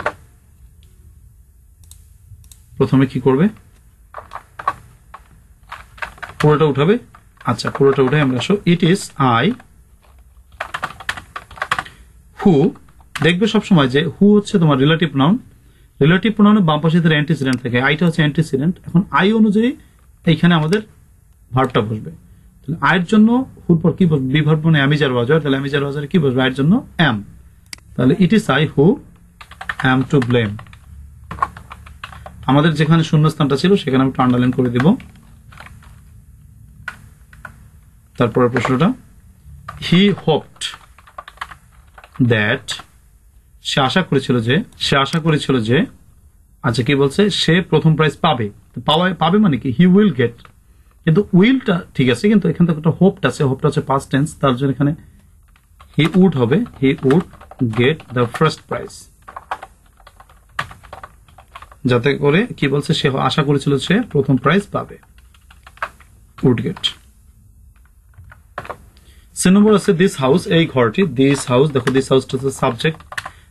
প্রথমে কি করবে, পুরোটা উঠাবে। আচ্ছা, পুরোটা উঠে আমরা আসো, ইট ইজ আই হু, দেখবে সবসময় যে হু হচ্ছে তোমার রিলেটিভ নাউন, রিলেটিভ প্রোনাউনের বাম পাশে তার অ্যান্টিসিডেন্ট থাকে, আইটা হচ্ছে অ্যান্টিসিডেন্ট। এখন আই অনুযায়ী এইখানে আমাদের ভার্বটা বসবে, তাহলে আয়ের জন্য হুর পর কি বসবে, বি ভার্ব মানে অ্যামিজার ওয়াজার, তাহলে অ্যামিজার ওয়াজারে কি বসবে, আয়ের জন্য অ্যাম, তাহলে it is I who am to blame. আমাদের যেখানে শূন্যস্থানটা ছিল সেখানে আমি আন্ডারলাইন করে দিব। তারপরের প্রশ্নটা, হি হোপড দ্যাট, সে আশা করেছিল যে, আচ্ছা কি বলছে, সে প্রথম প্রাইজ পাবে, পাবে মানে কি, হি উইল গেট, কিন্তু উইলটা ঠিক আছে, কিন্তু এখানে তো একটা হোপটা আছে, হোপটা হচ্ছে পাস্ট টেন্স, তার জন্য এখানে হি উড হবে, he would get the first prize, যাতে করে কি বলছে, সে আশা করেছিল সে প্রথম প্রাইজ পাবে, উড গেট। সি নম্বর আছে দিস হাউস, এই ঘরটি, দিস হাউস, দেখো দিস হাউসটা হচ্ছে সাবজেক্ট,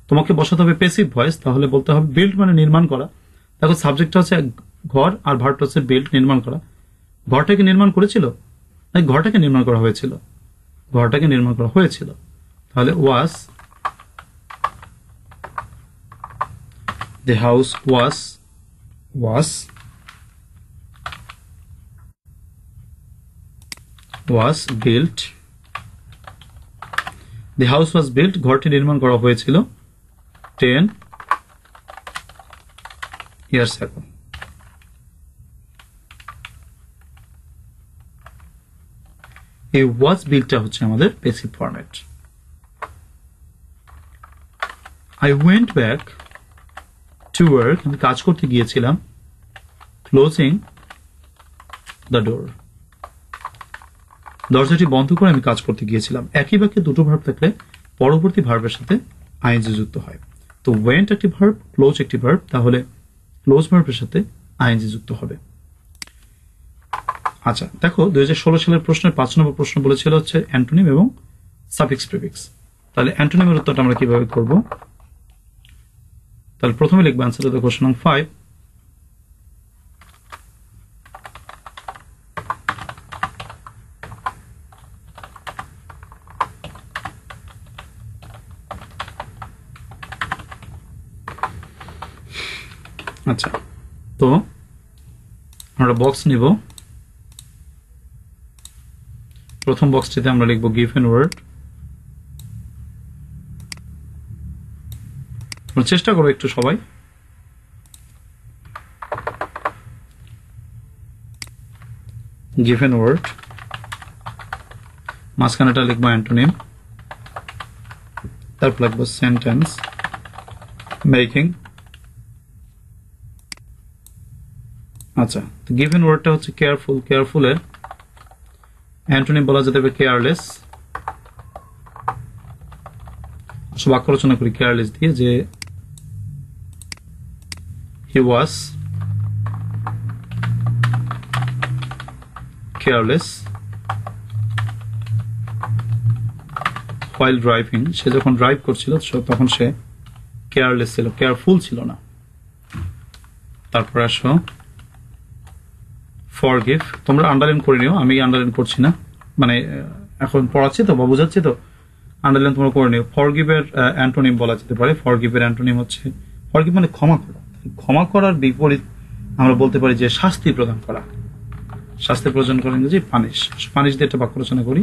তোমাকে বসাতে হবে প্যাসিভ ভয়েস, তাহলে বলতে হবে বিল্ড মানে নির্মাণ করা। দেখো সাবজেক্টটা হচ্ছে ঘর আর ভার্বটা হচ্ছে বিল্ড, নির্মাণ করা। ঘরটাকে নির্মাণ করেছিল, ঘরটাকে নির্মাণ করা হয়েছিল, ঘরটাকে নির্মাণ করা হয়েছিল, তাহলে ওয়াজ, the house was built, the house was built, ঘরটি নির্মাণ করা হয়েছিল 10 years ago। এই was built-টা হচ্ছে আমাদের passive format. I went back to work, আমি কাজ করতে গিয়েছিলাম, closing the door, দরজাটি বন্ধ করে আমি কাজ করতে গিয়েছিলাম। একই বাক্যে দুটো ভার্ব থাকলে পরবর্তী ভার্বের সাথে আইএনজি যুক্ত হয়। তো ওয়েন্ট একটি ভার্ব, ক্লোজ একটি ভার্ব, তাহলে ক্লোজ ভার্বের সাথে আইএনজি যুক্ত হবে। আচ্ছা দেখো 2016 সালের প্রশ্নের 5 নম্বর প্রশ্ন বলেছিল হচ্ছে অ্যান্টোনিম এবং সাফিক্স প্রিফিক্স। তাহলে অ্যান্টোনিমের উত্তরটা আমরা কিভাবে করব? তাহলে প্রথমে লিখবো অ্যান্সার টু দ্য কোশ্চেন নং 5। আচ্ছা, তো আমরা বক্স নিব। প্রথম বক্সটিতে আমরা লিখব গিভেন ওয়ার্ড। চেষ্টা করো একটু সবাই। গিভেন ওয়ার্ড, মাঝখানেটা লিখবো অ্যান্টোনিম, তারপর লিখবো সেন্টেন্স মেকিং। আচ্ছা, তো গিভেন ওয়ার্ডটা হচ্ছে কেয়ারফুল। কেয়ারফুলের অ্যান্টোনিম বলা যেতে পারে কেয়ারলেস। বাক্য রচনা করি কেয়ারলেস দিয়ে, যে হি ওয়াজ কেয়ারলেস while driving। সে যখন ড্রাইভ করছিল তখন সে কেয়ারলেস ছিল, কেয়ারফুল ছিল না। তারপর আসো ফরগিভ। তোমরা আন্ডারলাইন করে নিও, আমি আন্ডারলাইন করছি না, মানে এখন পড়াচ্ছি তো বা বুঝাচ্ছি তো, আন্ডারলাইন তোমরা করে নিও। ফরগিভের অ্যান্টোনিম বলা যেতে পারে, ফরগিভের অ্যান্টোনিম হচ্ছে, ফরগিভ মানে ক্ষমা করা। ক্ষমা করার বিপরীত আমরা বলতে পারি যে শাস্তি প্রদান করা। শাস্তি প্রদান করা ইংরেজি পানিশ। পানিশ দিয়ে একটা বাক্য রচনা করি,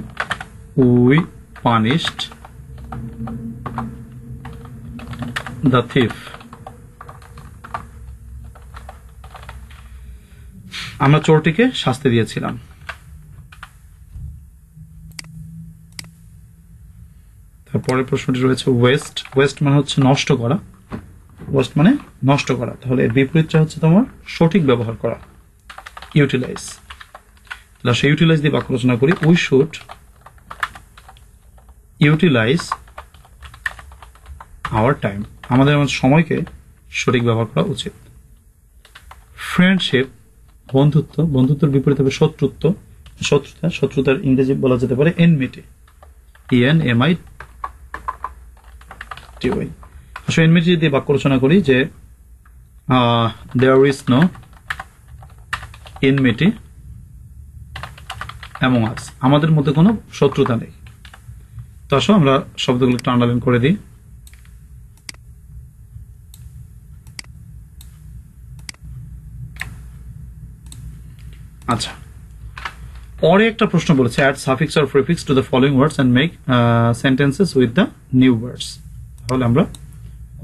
উই পানিশড দ্য থিফ। আমরা চোরটিকে শাস্তি দিয়েছিলাম। তারপরের প্রশ্নটি রয়েছে ওয়েস্ট। ওয়েস্ট মানে হচ্ছে নষ্ট করা। ওয়েস্ট মানে নষ্ট করা, তাহলে এর বিপরীতটা হচ্ছে তোমার সঠিক ব্যবহার করা, ইউটিলাইজ। তাহলে সেই ইউটিলাইজ দিয়ে বাক্য রচনা করি, we should utilise our time. আমাদের সময়কে সঠিক ব্যবহার করা উচিত। ফ্রেন্ডশিপ বন্ধুত্ব। বন্ধুত্বের বিপরীত হবে শত্রুত্ব, শত্রুতা। শত্রুতার ইংরেজি বলা যেতে পারে এনমিটি, ENMITY। আসলে এনমিটি দিয়ে বাক্য রচনা করি যে there is no enmity among us. আমাদের মধ্যে কোনো শত্রুতা নেই। তো আসো আমরা শব্দগুলো একটু আন্ডারলাইন করে দিই। আচ্ছা, পরে একটা প্রশ্ন বলেছে, add suffix or prefix to the following words and make sentences with the new words. তাহলে আমরা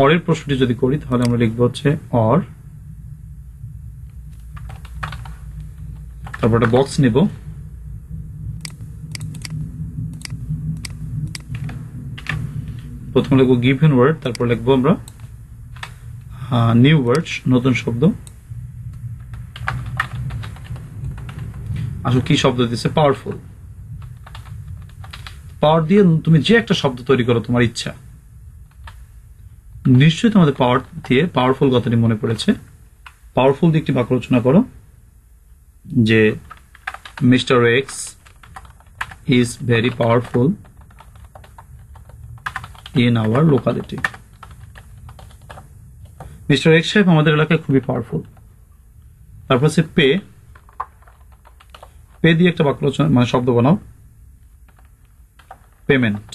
অরের প্রশ্নটি যদি করি তাহলে আমরা লিখবো হচ্ছে অর, তারপর একটা বক্স নিব, প্রথমে লিখবো গিভেন ওয়ার্ড, তারপর লিখবো আমরা নিউ ওয়ার্ডস, নতুন শব্দ। আসলে কি শব্দ দিচ্ছে? পাওয়ারফুল। পাওয়ার দিয়ে তুমি যে একটা শব্দ তৈরি করো তোমার ইচ্ছা। নিশ্চয়ই তোমাদের পাওয়ার দিয়ে পাওয়ারফুল কথাটি মনে পড়েছে। পাওয়ারফুল দিয়ে একটি বাক্য রচনা করো যে mister x is very powerful in our locality. Mister x সাহেব আমাদের এলাকায় খুবই পাওয়ারফুল। তারপর হচ্ছে পে। পে দিয়ে একটা বাক্য রচনা মানে শব্দ বানাও, পেমেন্ট।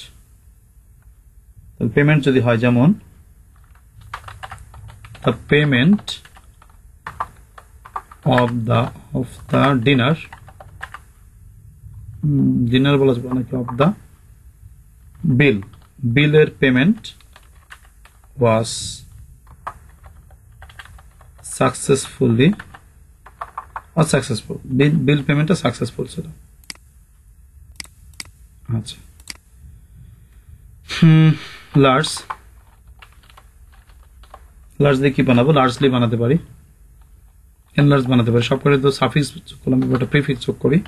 পেমেন্ট যদি হয় যেমন the payment of the dinner, dinner বলা যাবে নাকি, of the bill, বিলের payment was successfully or successful, বিল পেমেন্টটা সাকসেসফুল ছিল। আচ্ছা, লার্জ। লার্জ দিয়ে কি বানাবো? লার্জলি বানাতে পারি, এনলার্জ বানাতে পারি। সব করে তো সাফিক্স যোগ করলাম, একটা প্রিফিক্স যোগ করি,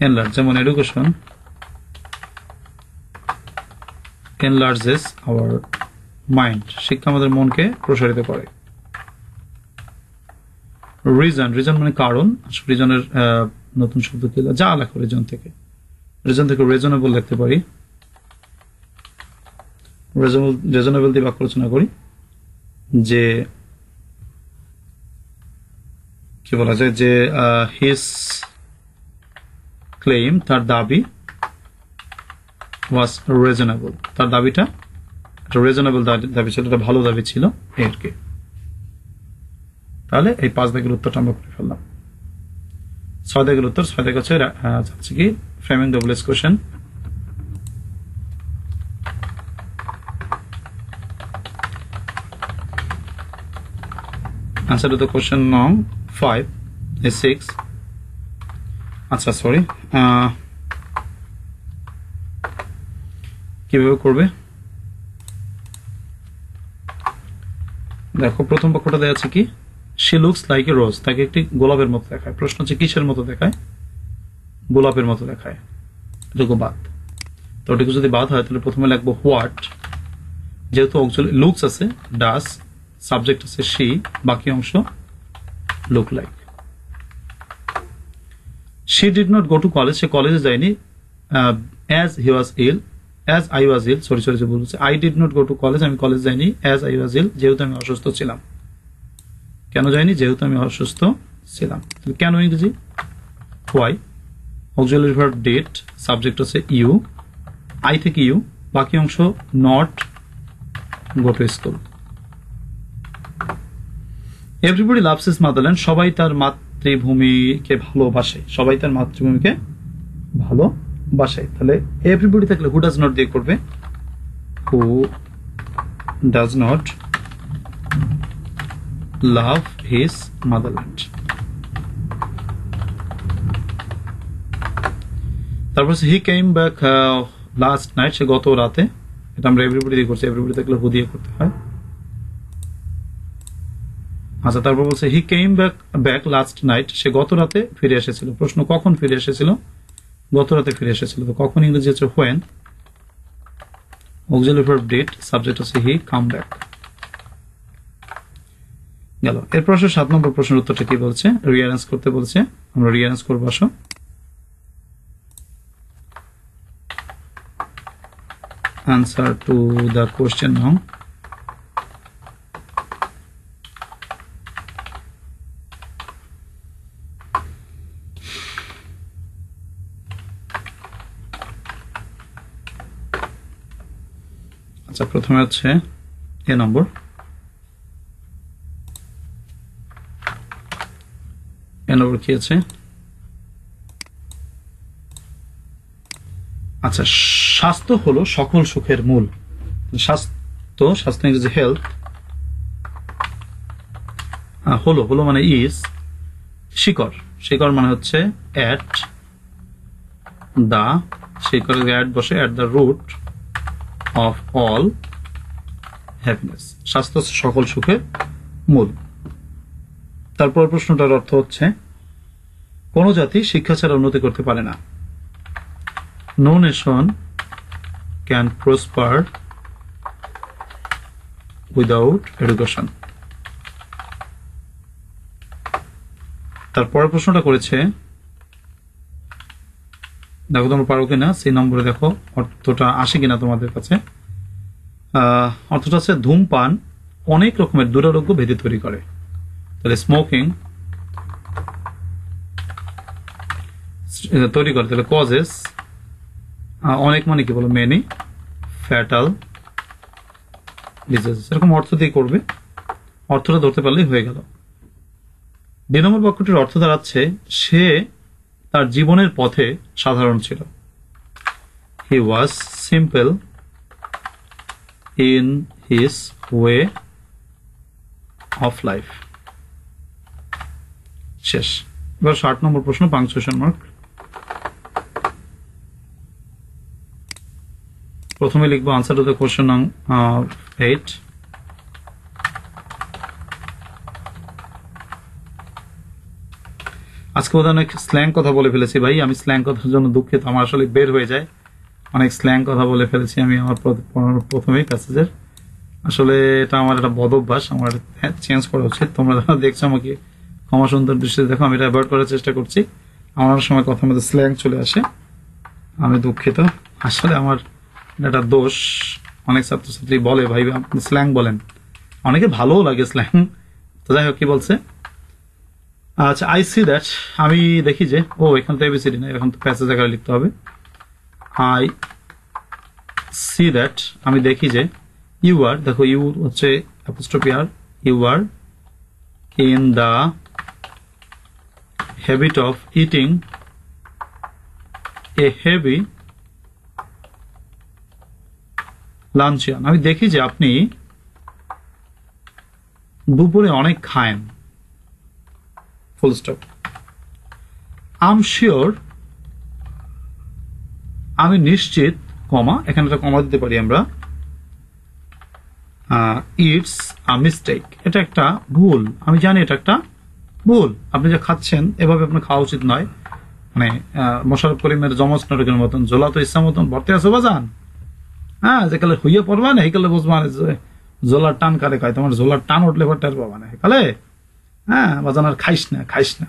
এনলার্জ। যেমন এডুকেশন এনলার্জেস আওয়ার মাইন্ড, শিক্ষা আমাদের মনকে প্রসারিত করে। রিজন, রিজন মানে কারণ। রিজনের নতুন শব্দ কি? যা লেখো রিজন থেকে, রিজন থেকে রিজনেবল লিখতে পারি, রিজনেবল দিয়ে বাক্য রচনা করি যে কি বলা যায় যে হিজ ক্লেম তার দাবি ওয়াজ রিজনেবল, তার দাবিটা একটা রিজনেবল দাবি ছিল, এটা ভালো দাবি ছিল এর কি। তাহলে এই 5 দাগের উত্তরটা আমরা করে ফেললাম। 6 দাগের উত্তর, 6 দাগ হচ্ছে যাচ্ছে কি framing WS question. Answer to the question num 5 is 6. আচ্ছা সরি, কিভাবে করবে দেখো। প্রথম পক্ষটা দেওয়া আছে কি, she looks like a rose, তাকে একটি গোলাপের মতো দেখায়। প্রশ্ন হচ্ছে কিসের মতো দেখায়? গোলাপের মতো দেখায়। এটুকু বাদ। তো ওটুকু যদি বাদ হয় তাহলে প্রথমে লিখবো হোয়াট, যেহেতু লুকস আছে ডাস, সাবজেক্ট আছে she, বাকি অংশ look like। she did not go to college, সে কলেজে যায়নি। as he was ill, as I was ill, sorry বলছে I did not go to college, আমি কলেজ যাইনি। as I was ill, যেহেতু আমি অসুস্থ ছিলাম। কেন যাইনি? যেহেতু আমি অসুস্থ ছিলাম। কেন ইংরেজি why, auxiliary verb did, subject আছে you, I থেকে you, বাকি অংশ not go to school। Everybody loves his motherland, সবাই তার মাতৃভূমিকে ভালোবাসে, সবাই তার মাতৃভূমিকে ভালোবাসে। তাহলে এভরিবডি থাকলে হু ডাজ নট দিয়ে করবে, who does not love his motherland. তারপর হি কেম ব্যাক লাস্ট নাইট, সে গত রাতে, এটা আমরা এভরিবডি দিয়ে করছি, এভরিবডি থাকলে হু দিয়ে করতে হয়। আচ্ছা, তারপর বলছে হি কেম ব্যাক লাস্ট নাইট, সে গত রাতে ফিরে এসেছিল। প্রশ্ন কখন ফিরে এসেছিল? গত রাতে ফিরে এসেছিল। তো কখন ইংরেজি হচ্ছে when, auxiliary verb did, subject হচ্ছে হি, কাম ব্যাক। গেল। এরপর 7 নম্বর প্রশ্নের উত্তরটা কি বলছে? রিঅ্যারেঞ্জ করতে বলছে, আমরা রিঅ্যারেঞ্জ করবো। আসো, answer to the question now। আচ্ছা, প্রথমে হচ্ছে এ নম্বর। এ নম্বর কি আছে? আচ্ছা, স্বাস্থ্য হলো সকল সুখের মূল। স্বাস্থ্য ইংরেজি হেলথ, হলো মানে ইজ, শিকড় মানে হচ্ছে এট দা, শিকড়ের অ্যাট বসে, at the root of all happiness. স্বাস্থ্য সকল সুখের মূল। তারপর প্রশ্নটার অর্থ হচ্ছে কোন জাতি শিক্ষা ছাড়া উন্নতি করতে পারে না। No nation can prosper without education। তারপরের প্রশ্নটা করেছে, দেখো তোমরা পারো কিনা, সেই নম্বরে দেখো অর্থটা আসে কিনা তোমাদের কাছে। অর্থটা হচ্ছে ধূমপান অনেক রকমের দুরারোগ্য ব্যাধি তৈরি করে। তাহলে স্মোকিং তৈরি করে, তাহলে কজেস, অনেক মানে কি বলো মেনি, ফ্যাটাল ডিজিজ, এরকম অর্থ দিয়ে করবে। অর্থটা ধরতে পারলেই হয়ে গেল। 2 নম্বর বাক্যটির অর্থ দাঁড়াচ্ছে সে তার জীবনের পথে সাধারণ ছিল। He was simple in his way of life. শেষ। এবার 8 নম্বর প্রশ্ন, পাংচুয়েশন মার্ক। প্রথমে লিখবো আনসার টু দ্য কোশ্চেন নং 8। আজকে বোধহয় অনেক স্ল্যাং কথা বলে ফেলেছি ভাই, আমি স্ল্যাং কথার জন্য দুঃখিত। আমার আসলে বের হয়ে যায়, অনেক স্ল্যাং কথা বলে ফেলেছি আমি আমার প্রথমেই প্যাসেজের। আসলে এটা আমার একটা বদ অভ্যাস, আমার চেঞ্জ করা উচিত। তোমরা যারা দেখছো আমাকে ক্ষমা সুন্দর দৃষ্টিতে দেখো, আমি এটা অ্যাভয়েড করার চেষ্টা করছি। আমার সময় কথার মধ্যে স্ল্যাং চলে আসে, আমি দুঃখিত। আসলে আমার এটা দোষ, অনেক ছাত্রছাত্রী বলে ভাই আপনি স্ল্যাং বলেন, অনেকে ভালোও লাগে স্ল্যাং। তো যাই হোক, কি বলছে, আচ্ছা আই সি দ্যাট, আমি দেখি যে, ও এখানে তো এবিসিডি না, এখন তো প্যাসেজ আকারে লিখতে হবে। আই সি দ্যাট, আমি দেখি যে, ইউ আর, দেখো ইউ হচ্ছে অ্যাপোস্ট্রফি আর, you are in the habit of eating a heavy luncheon. আমি দেখি যে আপনি দুপুরে অনেক খায়েন, ফুল স্টপ। আম শিওর, আমি নিশ্চিত, কমা, এখানে একটা কমা দিতে পারি আমরা, ইটস আ মিস্টেক, এটা একটা ভুল, আমি জানি এটা একটা ভুল। আপনি যা খাচ্ছেন এভাবে আপনার খাওয়া উচিত নয়। মানে মোশাররফ করিমের জমজ নাটকের মতন, জোলা তো ইচ্ছা মতন ভরতে আছে বাজান, হ্যাঁ, যে কালে হইয়া পড়বা না, এই কালে বুঝবা না জোলার টান কারে খায়, তোমার জোলার টান উঠলে টের পাবা না কালে, হ্যাঁ বাজান, আর খাইস না খাইস না,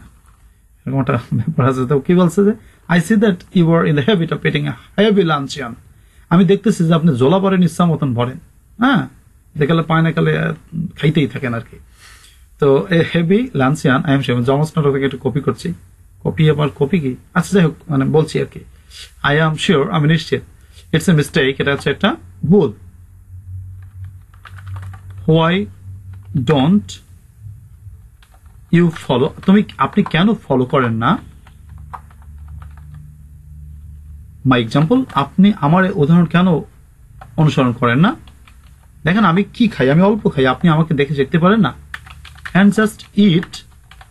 এরকম একটা ব্যাপার আছে। তো কি বলছে যে, I see that you are in the habit of eating a heavy luncheon, আমি দেখতেছি যে আপনি জোলা পরেন, ইচ্ছা মতন ভরেন, হ্যাঁ, যে কালে পায় না কালে খাইতেই থাকেন আর কি। তো a heavy luncheon, I am sure, জমজ নাটক থেকে একটু কপি করছি, কপি আবার কপি কি, আচ্ছা যাই হোক, মানে বলছি আর কি, আই এম শিওর, আমি নিশ্চিত, ইটস এ মিস্টেক, এটা হচ্ছে একটা ভুল। হোয়াই ডোন্ট ইউ ফলো, আপনি কেন ফলো করেন না মাই এক্সাম্পল, আপনি আমার উদাহরণ কেন অনুসরণ করেন না। দেখেন আমি কি খাই, আমি অল্প খাই, আপনি আমাকে দেখে শিখতে পারেন না। And just it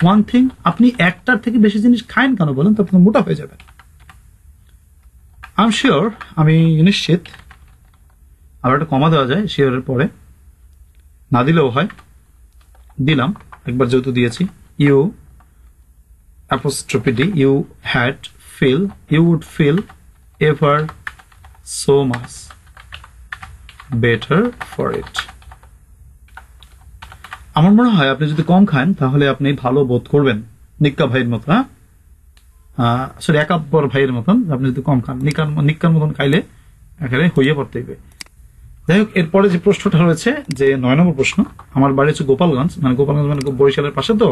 one thing, আপনি একটার থেকে বেশি জিনিস খায়েন কেন বলেন, তো আপনি মোটা হয়ে যাবেন। আই এম শিওর, আমি নিশ্চিত, আবার একটা কমা দেওয়া যায় শিওরের পরে, না দিলেও হয়, দিলাম একবার যেহেতু দিয়েছি। You apostrophe d, you had feel, you would feel ever so much better for it. আমার মনে হয় আপনি যদি কম খান তাহলে আপনি ভালো বোধ করবেন, নিক্কা ভাইয়ের মতো, হ্যাঁ সরি একাব্বর ভাইয়ের মতন, আপনি যদি কম খান, নিক্কার মতন খাইলে একেবারে হইয়ে পড়তে হইবে। যাই হোক, এরপরে যে প্রশ্নটা রয়েছে, যে 9 নম্বর প্রশ্ন, আমার বাড়ি হচ্ছে গোপালগঞ্জ, মানে গোপালগঞ্জ মানে বরিশালের পাশে, তো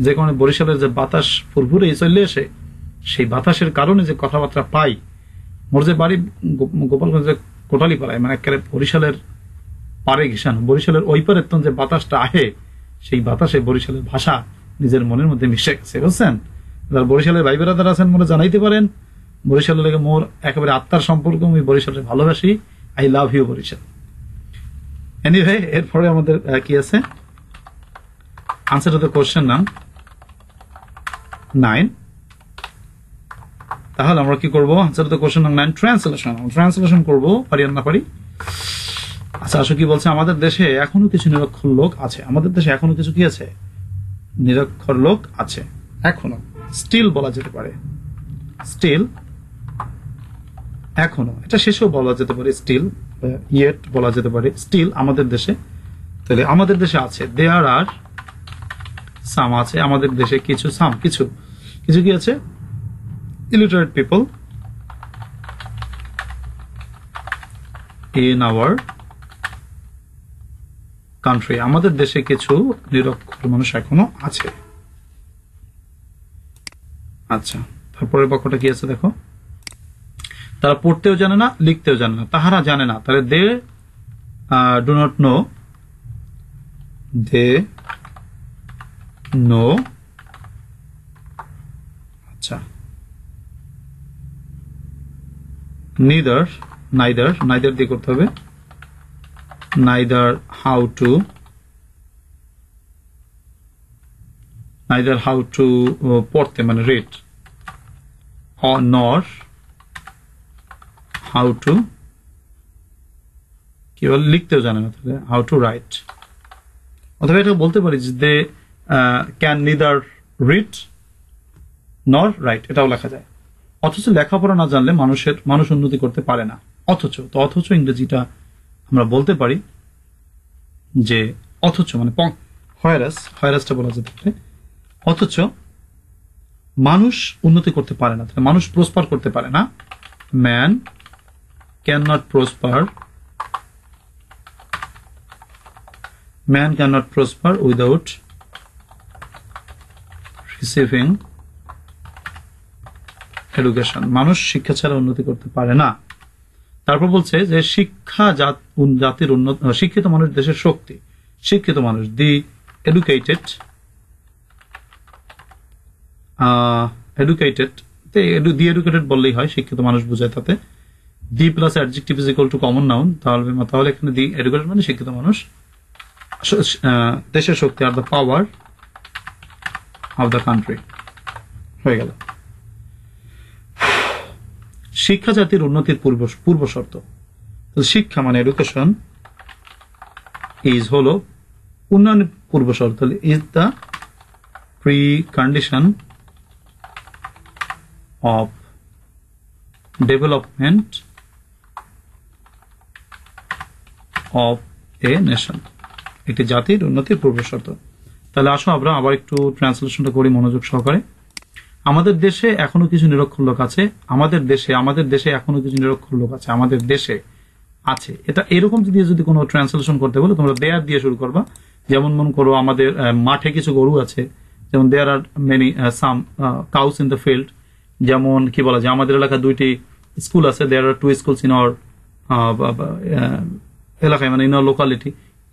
যে কারণে বরিশালের যে বাতাস ফুরফুরে চলে আসে, সেই বাতাসের কারণে যে কথাবার্তা পাই, মোর যে বাড়ি গোপালগঞ্জের কোটালি পাড়ায়, মানে একেবারে বরিশালের পারে ঘিসানো, বরিশালের ওই পারের যে বাতাসটা আহে, সেই বাতাসে বরিশালের ভাষা নিজের মনের মধ্যে মিশে গেছে, বুঝছেন। যারা বরিশালের ভাই বেড়াদার আছেন মোরে জানাইতে পারেন, বরিশালের লেগে মোর একেবারে আত্মার সম্পর্ক, আমি বরিশালের ভালোবাসি, I love you Barisal. Anyway, এরপরে আমাদের কি আছে, আনসার টু দ্য কোশ্চেন নাম 9। তাহলে আমরা কি করবো, আনসার টু দ্য কোশ্চেন নাম 9 ট্রান্সলেশন করবো, পারি আর না পারি। আচ্ছা আসো, কি বলছে, আমাদের দেশে এখনো কিছু নিরক্ষর লোক আছে, আমাদের দেশে এখনো কিছু কি আছে, নিরক্ষর লোক আছে এখনো, স্টিল বলা যেতে পারে, স্টিল এখনো, এটা শেষেও বলা যেতে পারে, স্টিল ইয়েট বলা যেতে পারে, স্টিল আমাদের দেশে। তাহলে আমাদের দেশে আছে, দেয়ার আর সাম আছে, আমাদের দেশে কিছু, সাম কিছু কিছু কি আছে, illiterate people in our country, আমাদের দেশে কিছু নিরক্ষর মানুষ এখনো আছে। আচ্ছা, তারপরের বাক্যটা কি আছে দেখো, তারা পড়তেও জানে না, লিখতেও জানে না, তাহারা জানে না, তাহলে they do not know, they know. আচ্ছা, neither দিয়ে করতে হবে, neither how to পড়তে মানে read, or nor how to কি বলে, লিখতেও জানে না, তাহলে how to write। অথবা এটা বলতে পারি যে they can neither read nor write, এটাও লেখা যায়। অথচ লেখাপড়া না জানলে মানুষ উন্নতি করতে পারে না। অথচ ইংরেজিটা আমরা বলতে পারি যে অথচ, মানে হয়রাসটা বলা যেতে পারে, অথচ মানুষ উন্নতি করতে পারে না, মানুষ প্রসপার করতে পারে না। Man can not prosper man can not prosper without receiving education, মানুষ শিক্ষা ছাড়া উন্নতি করতে পারে না। তারপর বলছে যে শিক্ষা জাতির উন্নত, শিক্ষিত মানুষ দেশের শক্তি, শিক্ষিত মানুষ দি এডুকেটেড, দি এডুকেটেড বললেই হয়, শিক্ষিত মানুষ বোঝায় তাতে। The plus adjective is equal to common noun, তাহলে এখানে দি এডুকেটেড মানে শিক্ষিত মানুষ, দেশের শক্তি আর the power of the country হয়ে গেল। শিক্ষা জাতির উন্নতির পূর্ব শর্ত। শিক্ষা মানে এডুকেশন ইজ হলো উন্নয়নের পূর্ব শর্ত, is the pre condition of development of a nation, একটি জাতির উন্নতির পূর্ব শর্ত। তাহলে আসো আমরা আবার একটু ট্রান্সলেশনটা করি মনোযোগ সহকারে। আমাদের দেশে এখনো কিছু নিরক্ষর লোক আছে, আমাদের দেশে এখনো কিছু নিরক্ষর লোক আছে, আমাদের দেশে আছে। এটা এরকম যদি কোনো ট্রান্সলেশন করতে বলে তোমরা দেয়ার দিয়ে শুরু করবা। যেমন মনে করো আমাদের মাঠে কিছু গরু আছে, যেমন there are many some cows in the field. যেমন কি বলা যায়, আমাদের এলাকায় 2টি স্কুল আছে, there are 2 schools in our এলাকায়, মানে ইন আওয়ার লোকালিটি।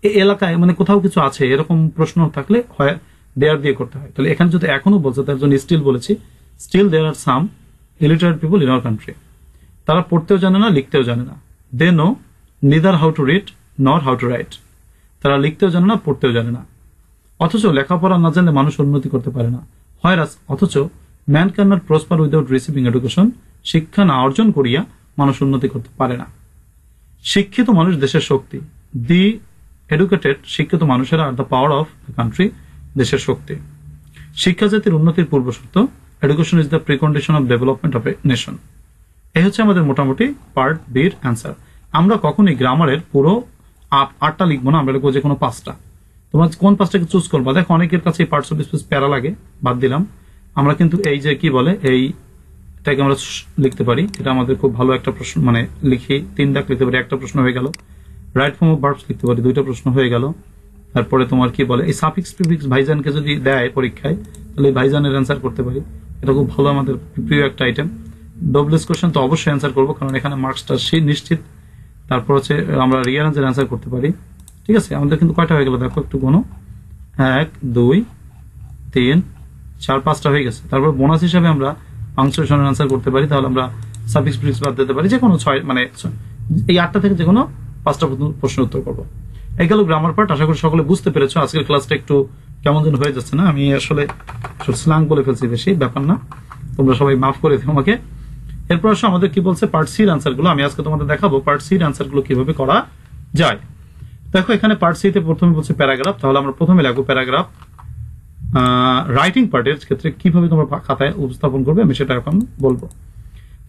এই এলাকায় মানে কোথাও কিছু আছে, এরকম প্রশ্ন থাকলে হয় দেয়ার দিয়ে করতে হয়। তাহলে এখানে যদি এখনো বলছে তার জন্য স্টিল বলেছি, still there are some illiterate people in our country. তারা পড়তেও জানে না, লিখতেও জানে না। They know neither how to read nor how to write, তারা লিখতেও জানে না, পড়তেও জানে না। অথচ লেখাপড়া না জানলে মানুষ উন্নতি করতে পারে না। অথচ man can not prosper without receiving education, শিক্ষা না অর্জন করিয়া মানুষ উন্নতি করতে পারে না। শিক্ষিত মানুষ দেশের শক্তি, দি এডুকেটেড, শিক্ষিত মানুষেরা আর the power of the country, দেশের শক্তি। শিক্ষা জাতির উন্নতির পূর্বশর্ত, education is the precondition of development of a nation. এই হচ্ছে আমাদের মোটামুটি পার্ট বির অ্যান্সার। আমরা কখনই গ্রামারের পুরো 8টা লিখবো না, আমরা লিখবো যে কোনো 5টা। তোমরা কোন 5টাকে চুজ করবা? দেখো অনেকের কাছে এই পার্টস অফ স্পিচ প্যারা লাগে, বাদ দিলাম। আমরা কিন্তু এই যে কি বলে এইটাকে আমরা লিখতে পারি, এটা আমাদের খুব ভালো একটা প্রশ্ন, মানে লিখি 3 দাগ লিখতে পারি, একটা প্রশ্ন হয়ে গেল। রাইট ফর্ম অফ ভার্বস লিখতে পারি, 2টা প্রশ্ন হয়ে গেল। তারপরে তোমার কি বলে এই সাফিক্স প্রিফিক্স ভাইজানকে যদি দেয় পরীক্ষায়, তাহলে ভাইজানের অ্যান্সার করতে পারি, এটা খুব ভালো আমাদের প্রিয় একটা আইটেম। ডবলেস কোশ্চেন তো অবশ্যই অ্যান্সার করবো, কারণ এখানে মার্কসটা নিশ্চিত। তারপর হচ্ছে আমরা রিয়ারেন্সের অ্যান্সার করতে পারি। ঠিক আছে, আমাদের কিন্তু কয়টা হয়ে গেল দেখো একটু গোনো, 1 2 3 4 5টা হয়ে গেছে। তারপর বোনাস হিসাবে আমরা পাংচুয়েশনের অ্যান্সার করতে পারি, তাহলে আমরা সাফিক্স প্রিফিক্স বাদ দিতে পারি, যে কোনো 6 মানে এই 8টা থেকে যে কোনো 5টা প্রশ্ন উত্তর করবো। এই গেল গ্রামার পার্ট। আশা করি সকলে বুঝতে পেরেছো। আজকের ক্লাসটা একটু কেমন যেন হয়ে যাচ্ছে না, আমি আসলে স্ল্যাং বলে ফেলছি, বেশি ব্যাপার না, তোমরা সবাই মাফ করে দিও আমাকে। এরপর আসো আমাদের কি বলছে পার্ট সির অ্যান্সার গুলো। আমি আজকে তোমাদের দেখাবো পার্ট সির অ্যান্সার গুলো কিভাবে করা যায়। দেখো এখানে পার্ট সি তে প্রথমে বলছে প্যারাগ্রাফ, তাহলে আমরা প্রথমে লিখবো প্যারাগ্রাফ। রাইটিং পার্টের ক্ষেত্রে কিভাবে তোমরা খাতায় উপস্থাপন করবে আমি সেটা এখন বলবো।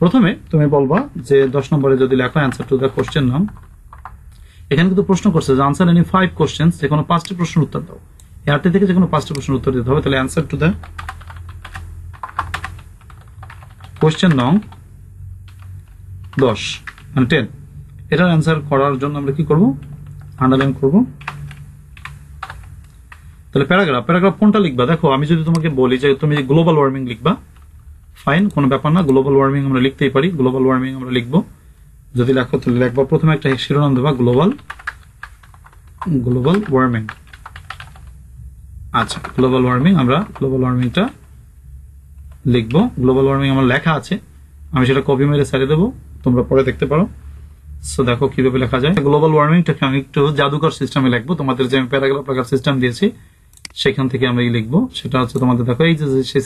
প্রথমে তুমি বলবা যে 10 নম্বরে যদি লেখো অ্যান্সার টু দ্য কোশ্চেন নাম। এখানে কিন্তু প্রশ্ন করছে যে আনসার এনি 5 কোশ্চেন্স, যে কোনো 5টি প্রশ্নের উত্তর দাও। এই 8টি থেকে যে কোনো 5টি প্রশ্নের উত্তর দিতে হবে। তাহলে অ্যান্সার টু দ্য কোশ্চেন নং 10 মানে 10, এটার অ্যান্সার করার জন্য আমরা কি করব? আন্ডারলাইন করব। তাহলে প্যারাগ্রাফ কোনটা লিখবা? দেখো আমি যদি তোমাকে বলি যে তুমি গ্লোবাল ওয়ার্মিং লিখবা, ফাইন, কোনো ব্যাপার না, গ্লোবাল ওয়ার্মিং আমরা লিখতেই পারি। গ্লোবাল ওয়ার্মিং আমরা লিখবো। যদি লেখো তাহলে লিখবা প্রথমে একটা শিরোনাম দেবা, গ্লোবাল ওয়ার্মিং। আচ্ছা, গ্লোবাল ওয়ার্মিং, আমরা গ্লোবাল ওয়ার্মিংটা লিখবো। গ্লোবাল ওয়ার্মিং আমার লেখা আছে, আমি সেটা কপি মেরে ছেড়ে দেবো, তোমরা পরে দেখতে পারো। সো দেখো কিভাবে লেখা যায়। গ্লোবাল ওয়ার্মিংটাকে আমি একটু জাদুকর সিস্টেমে লিখবো। তোমাদের যে আমি প্যারাগ্রাফ লেখার সিস্টেম দিয়েছি সেখান থেকে আমি লিখবো। সেটা হচ্ছে তোমাদের দেখো এই যে সেই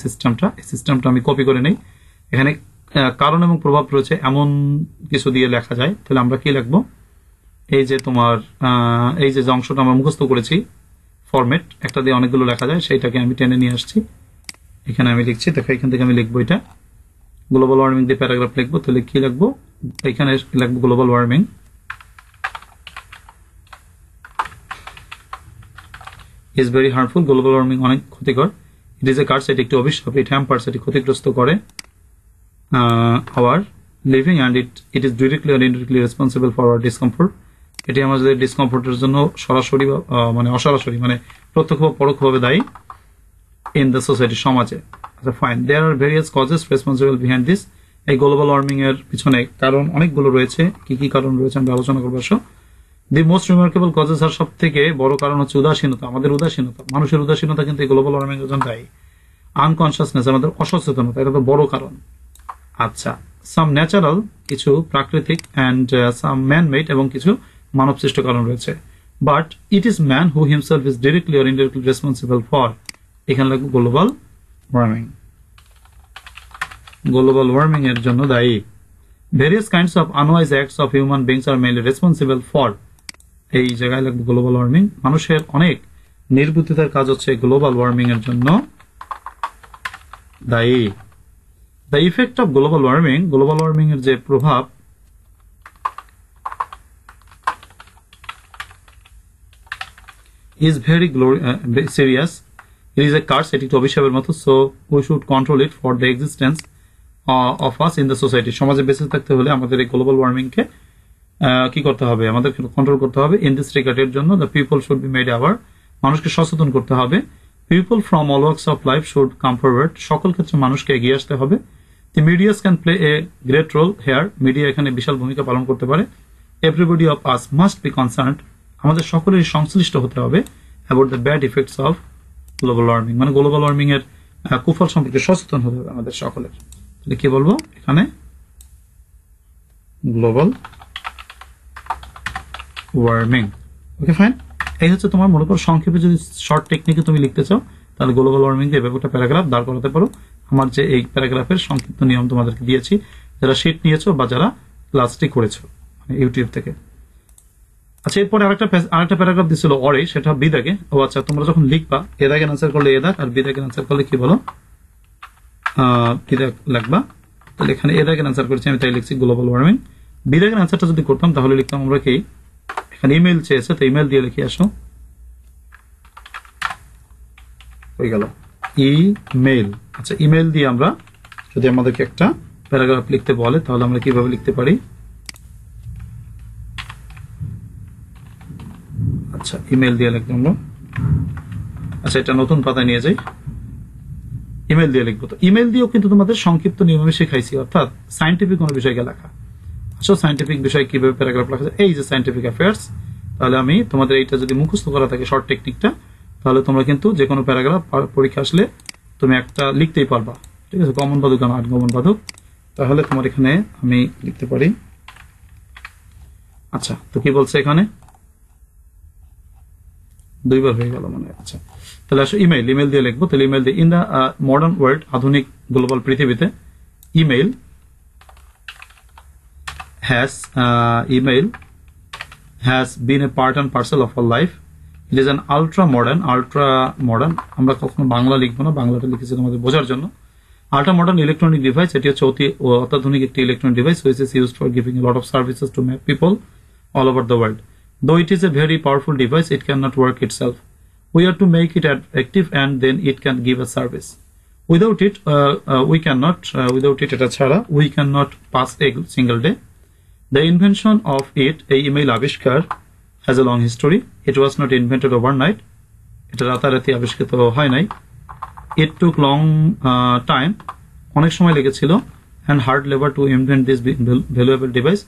সিস্টেমটা আমি কপি করে নেই। এখানে কারণ এবং প্রভাব রয়েছে এমন কিছু দিয়ে লেখা যায়। তাহলে আমরা কি লিখবো? এই যে তোমার এই যে অংশটা আমরা মুখস্থ করেছি, ফরম্যাট একটা দিয়ে অনেকগুলো লেখা যায়, সেইটাকে আমি টেনে নিয়ে আসছি, এখানে আমি লিখছি। দেখো এখান থেকে আমি লিখবো এটা গ্লোবাল ওয়ার্মিং দিয়ে প্যারাগ্রাফ লিখবো। তাহলে কি লিখবো? এখানে লিখবো global warming is very harmful. Global warming অনেক ক্ষতিকর। ইট ইজ এ কার্স, এটি একটি অভিশাপ। ইট হ্যাম্পার্স, এটি ক্ষতিগ্রস্ত করে our living, and it is directly or indirectly responsible for our discomfort. এটি আমাদের ডিসকমফোর্টের জন্য সরাসরি মানে অসরাসরি মানে প্রত্যক্ষ বা পরোক্ষভাবে দায়ী ইন দ্য সোসাইটি, সমাজে। আচ্ছা fine, there are various causes responsible behind this. এই গ্লোবাল ওয়ার্মিং এর পিছনে কারণ অনেকগুলো রয়েছে। কি কি কারণ রয়েছে আমরা আলোচনা করবো। দি মোস্ট রিমার্কেবল কজেস আর সব থেকে বড় কারণ হচ্ছে উদাসীনতা, আমাদের উদাসীনতা, মানুষের উদাসীনতা কিন্তু এই গ্লোবাল ওয়ার্মিং এর জন্য দায়ী। আনকনসিয়াসনেস, আমাদের অসচেতনতা, এটা তো বড় কারণ। আচ্ছা, সাম ন্যাচারাল, কিছু প্রাকৃতিক, অ্যান্ড সাম ম্যান মেড, এবং কিছু মানব সৃষ্ট কারণ রয়েছে। But it is man who himself is directly or indirectly responsible for, এখানে লাগবে গ্লোবাল ওয়ার্মিং। গ্লোবাল ওয়ার্মিং এর জন্য দায়ী। Various kinds of unwise acts of human beings are mainly responsible for, এই জায়গায় লাগবে গ্লোবাল ওয়ার্মিং। মানুষের অনেক নির্বুদ্ধিতার কাজ হচ্ছে গ্লোবাল ওয়ার্মিং এর জন্য দায়ী। The effect of global warming, global warming এর যে প্রভাব, is very serious. It is a curse, এটি অভিশাপের মতো। So we should control it for the existence of us in the society. সমাজে বেঁচে থাকতে হলে আমাদের এই গ্লোবাল ওয়ার্মিং কে কি করতে হবে, আমাদের কন্ট্রোল করতে হবে। ইন দিস রিগার্ডের জন্য the people should be made aware, মানুষকে সচেতন করতে হবে। People from all works of life should come forward, সকল ক্ষেত্রে মানুষকে এগিয়ে আসতে হবে। The medias can play a great role here, media এখানে বিশাল ভূমিকা পালন করতে পারে। Everybody of us must be concerned, আমাদের সকলেরই সংশ্লিষ্ট হতে হবে about the bad effects of global warming, মানে গ্লোবাল ওয়ার্মিং এর কুফল সম্পর্কে সচেতন হতে হবে আমাদের সকলের। তাহলে কি বলবো এখানে, গ্লোবাল ওয়ার্মিং। ওকে ফাইন, এই হচ্ছে তোমার মনে করো সংক্ষেপে যদি শর্ট টেকনিকে তুমি লিখতে চাও তাহলে গ্লোবাল ওয়ার্মিং দিয়ে ব্যাপারটা প্যারাগ্রাফ দাঁড় করাতে পারো। আমার যে এই প্যারাগ্রাফের সংক্ষিপ্ত নিয়ম তোমাদেরকে দিয়েছি, যারা শিট নিয়েছো বা যারা ক্লাসটি করেছো মানে ইউটিউব থেকে। আচ্ছা, এরপরে আরেকটা প্যারাগ্রাফ দিছিল অরে, সেটা বি দাগে। ও আচ্ছা, তোমরা যখন লিখবা এ দাগে আনসার করলে এ দাগ, আর বি দাগে আনসার করলে কি বলো বি দাগ লাগবা। তাহলে এখানে এ দাগে আনসার করেছি আমি, তাই লিখছি গ্লোবাল ওয়ার্মিং। বি দাগের আনসারটা যদি করতাম তাহলে লিখতাম আমরা কি, এখানে ইমেল চেয়েছে তো ইমেল দিয়ে লিখে আসো, হয়ে গেল ইমেল। আচ্ছা, ইমেল দিয়ে আমরা যদি আমাদেরকে একটা প্যারাগ্রাফ লিখতে বলে তাহলে আমরা কিভাবে লিখতে পারি। আচ্ছা, ইমেল দিয়ে লিখবো আমরা। আচ্ছা, এটা নতুন পাতায় নিয়ে যাই, ইমেল দিয়ে লিখবো। তো ইমেল দিয়েও কিন্তু তোমাদের সংক্ষিপ্ত নিয়মে শেখাইছি, অর্থাৎ সায়েন্টিফিক কোনো বিষয়কে লেখা। আচ্ছা, সায়েন্টিফিক বিষয় কিভাবে প্যারাগ্রাফ লেখা যায়, এই যে সায়েন্টিফিক অ্যাফেয়ার্স। তাহলে আমি তোমাদের এইটা যদি মুখস্থ করা থাকে শর্ট টেকনিকটা, তাহলে তোমরা কিন্তু যে কোনো প্যারাগ্রাফ পরীক্ষা আসলে তুমি একটা লিখতেই পারবা। ঠিক আছে, কমন বাদক আর আনকমন বাদক। তাহলে তোমার এখানে আমি লিখতে পারি। আচ্ছা, তো কি বলছে এখানে, দুইবার হয়ে গেল মানে। আচ্ছা, তাহলে আসো ইমেল দিয়ে লিখবো। তাহলে ইমেল দিয়ে, ইন দ্য মডার্ন ওয়ার্ল্ড, আধুনিক গ্লোবাল পৃথিবীতে, email has been a part and parcel of our life. It is an ultra modern, আমরা কখনো বাংলা লিখবো না, বাংলাটা লিখেছি তোমাদের বোঝার জন্য। আল্ট্রা মডার্ন ইলেকট্রনিক ডিভাইস, এটি হচ্ছে অত্যাধুনিক একটি electronic device, which is used for giving a lot of services to people all over the world. Though it is a very powerful device, it cannot work itself. We are to make it active and then it can give a service. Without it, এটা ছাড়া we cannot pass a single day. The invention of it, এই ইমেইল আবিষ্কার, has a long history. It was not invented overnight. এটা রাতারাতি আবিষ্কৃত হয় নাই। It took long time, অনেক সময় লেগেছিল, and hard labor to invent this valuable device.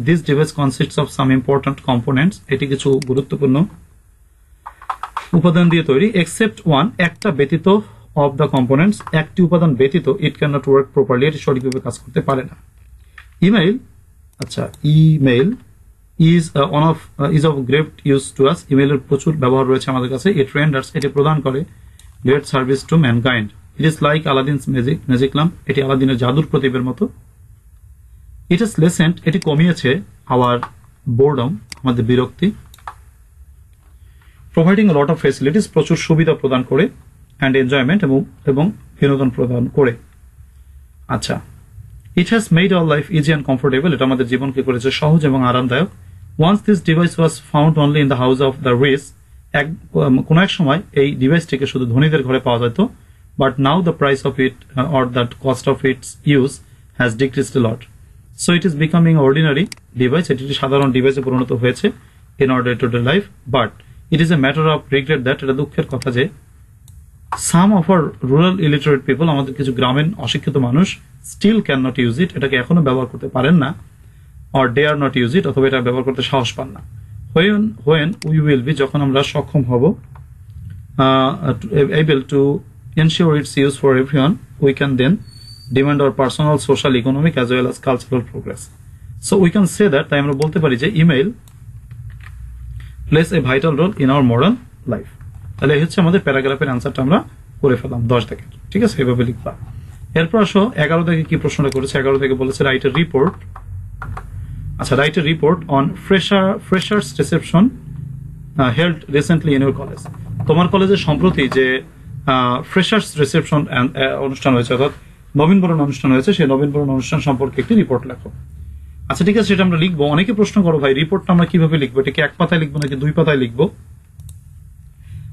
This device consists of some important components. এটি কিছু গুরুত্বপূর্ণ উপাদান দিয়ে তৈরি। Except one, একটা ব্যতীত, of the components, একটি উপাদান ব্যতীত, it cannot work properly, এটি সঠিকভাবে কাজ করতে পারে না। ইমেইল, আচ্ছা, email is of great use to us. ইমেইলের প্রচুর ব্যবহার রয়েছে আমাদের কাছে। It renders, এটি প্রদান করে, great service to mankind. It is like Aladdin's magic lamp, এটি আলাদিনের জাদুর প্রদীপের মতো। It has lessened, এটি কমিয়েছে, our boredom, আমাদের বিরক্তি। Providing a lot of facilities, প্রচুর সুবিধা প্রদান করে, and enjoyment, এবং বিনোদন প্রদান করে। আচ্ছা, it has made our life easy and comfortable, এটা আমাদের জীবনকে করেছে সহজ এবং আরামদায়ক। Once this device was found only in the house of the rich, কোন এক সময় এই ডিভাইসটিকে শুধু ধনীদের ঘরে পাওয়া যেত, but now the price of it or the cost of its use has decreased a lot. So it is becoming ordinary device, এটি একটি সাধারণ ডিভাইসে পরিণত হয়েছে in our day to day life, but it is a matter of regret that, এটা দুঃখের কথা যে some of are rural illiterate people, আমাদের কিছু গ্রামীণ অশিক্ষিত মানুষ still can not use it, এটাকে এখনো ব্যবহার করতে পারেন না, or they are not use it, অথবা এটা ব্যবহার করতে সাহস পান না। হোয়েন উই উইল বি, যখন আমরা সক্ষম হব, able to ensure its use for everyone, we can then demand our personal, social, economic as well as cultural progress. So we can say that, তাই আমরা বলতে পারি যে email plays a vital role in our modern life. তাহলে এই হচ্ছে আমাদের প্যারাগ্রাফের অ্যান্সারটা আমরা করে ফেললাম 10 থেকে, ঠিক আছে, এভাবে লিখবা। এরপর আসো 11 থেকে কি প্রশ্নটা করেছে। 11 থেকে বলেছে রাইট এ রিপোর্ট, আচ্ছা, write a report on freshers reception held recently in your college. তোমার কলেজে সম্প্রতি যে ফ্রেশার্স রিসেপশন অনুষ্ঠান হয়েছে, অর্থাৎ নবীনবরণ অনুষ্ঠান হয়েছে, সেই নবীনবরণ অনুষ্ঠান সম্পর্কে একটি রিপোর্ট লেখো। আচ্ছা ঠিক আছে, সেটা আমরা লিখবো। অনেকে প্রশ্ন করো ভাই রিপোর্টটা আমরা কিভাবে লিখবো, এটাকে 1 পাতায় লিখবো নাকি 2 পাতায় লিখবো?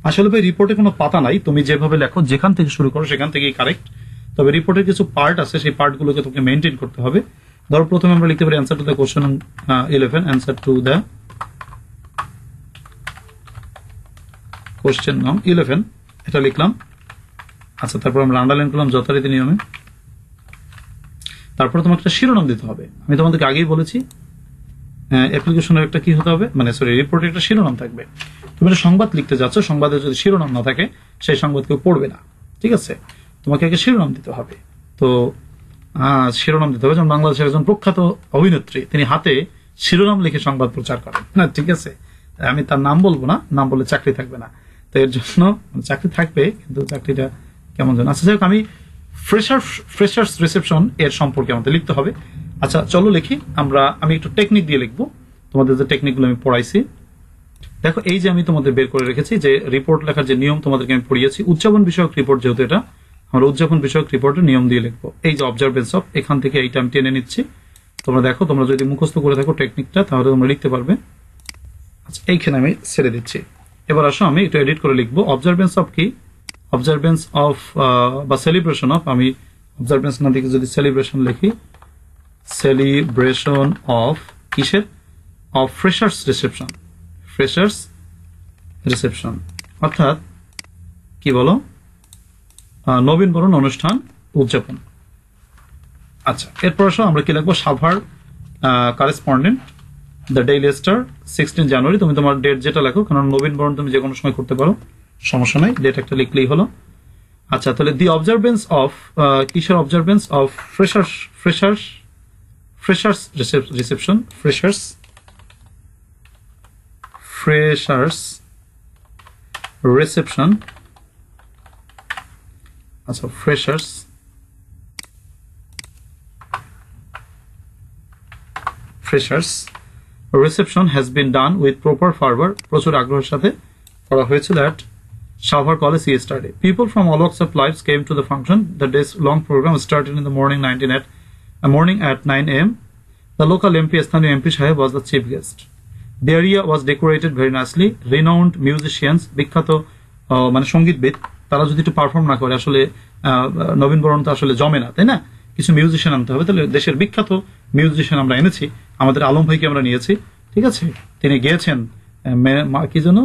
আসলে ভাই রিপোর্টে কোনো পাতা নাই, তুমি যেভাবে লেখো, যেখান থেকে শুরু করো সেখান থেকেই কারেক্ট। তবে রিপোর্টের কিছু পার্ট আছে, সেই পার্টগুলোকে তোমাকে মেনটেন করতে হবে। ধরো প্রথমে আমরা লিখতে পারি answer to the question 11, answer to the question নাম 11, এটা লিখলাম। আচ্ছা, তারপর আমরা আন্ডারলাইন করলাম যথারীতি নিয়মে। তারপর তোমাকে একটা শিরোনাম দিতে হবে। আমি তোমাদেরকে আগেই বলেছি অ্যাপ্লিকেশনের একটা কি হতে হবে, মানে সরি রিপোর্টে একটা শিরোনাম থাকবে। তুমি একটা সংবাদ লিখতে যাচ্ছ, সংবাদে যদি শিরোনাম না থাকে সেই সংবাদ কেউ পড়বে না, ঠিক আছে? তোমাকে আগে শিরোনাম দিতে হবে। তো শিরোনাম দিতে হবে। যেমন বাংলাদেশের একজন প্রখ্যাত অভিনেত্রী, তিনি হাতে শিরোনাম লিখে সংবাদ প্রচার করেন না, ঠিক আছে? আমি তার নাম বলবো না, নাম বললে চাকরি থাকবে না। তো এর জন্য চাকরি থাকবে কিন্তু চাকরিটা কেমন যেন। আচ্ছা যাই হোক, আমি ফ্রেশার্স রিসেপশন এর সম্পর্কে আমাদের লিখতে হবে। আচ্ছা চলো লিখি। আমি একটু টেকনিক দিয়ে লিখবো, তোমাদের যে টেকনিকগুলো আমি পড়াইছি। দেখো এই যে আমি তোমাদের বের করে রেখেছি যে রিপোর্ট লেখার যে নিয়ম তোমাদেরকে আমি পড়িয়েছি, উদযাপন বিষয়ক রিপোর্ট, যেহেতু এটা আমরা উদযাপন বিষয়ক রিপোর্টের নিয়ম দিয়ে লিখবো। এই যে অবজারভেন্স অফ, এখান থেকে এইটা আমি টেনে নিচ্ছি। তোমরা দেখো, তোমরা যদি মুখস্থ করে থাকো টেকনিকটা, তাহলে তোমরা লিখতে পারবে। আচ্ছা এইখানে আমি ছেড়ে দিচ্ছি। এবার আসো আমি একটু এডিট করে লিখবো। অবজারভেন্স অফ কি? অবজারভেন্স অফ বা সেলিব্রেশন অফ, আমি অবজারভেন্স না দেখে যদি সেলিব্রেশন লিখি, সেলিব্রেশন অফ কিসের? Of freshers reception. Freshers reception অর্থাৎ কি বলো, নবীনবরণ অনুষ্ঠান উদযাপন। আচ্ছা এরপর আসো আমরা কি লিখবো, সাভার কারেসপন্ডেন্ট দ্য ডেইলি স্টার 16 জানুয়ারি। তুমি তোমার ডেট যেটা লেখো, কারণ নবীনবরণ তুমি যে কোনো সময় করতে পারো, সমস্যা নাই, ডেট একটা লিখলেই হলো। আচ্ছা তাহলে দি অবজারভেন্স অফ কিসের? Observance of freshers reception, freshers reception. আচ্ছা freshers reception has been done with proper fervor, প্রচুর আগ্রহের সাথে করা হয়েছিল at Savar College yesterday. People from all walks of life came to the function. The day's long program started in the morning at 9 a.m. The local MP, Sthaniya MP Saheb, was the chief guest. The area was decorated very nicely. Renowned musicians, বিখ্যাত মানে সঙ্গীতবিদ, তারা যদি একটু পারফর্ম না করে আসলে নবীনবরণ তো আসলে জমে না, তাই না? কিছু মিউজিশিয়ান আনতে হবে। তাহলে দেশের বিখ্যাত মিউজিশিয়ান আমরা এনেছি, আমাদের আলম ভাইকে আমরা নিয়েছি, ঠিক আছে? তিনি গেয়েছেন কি যেন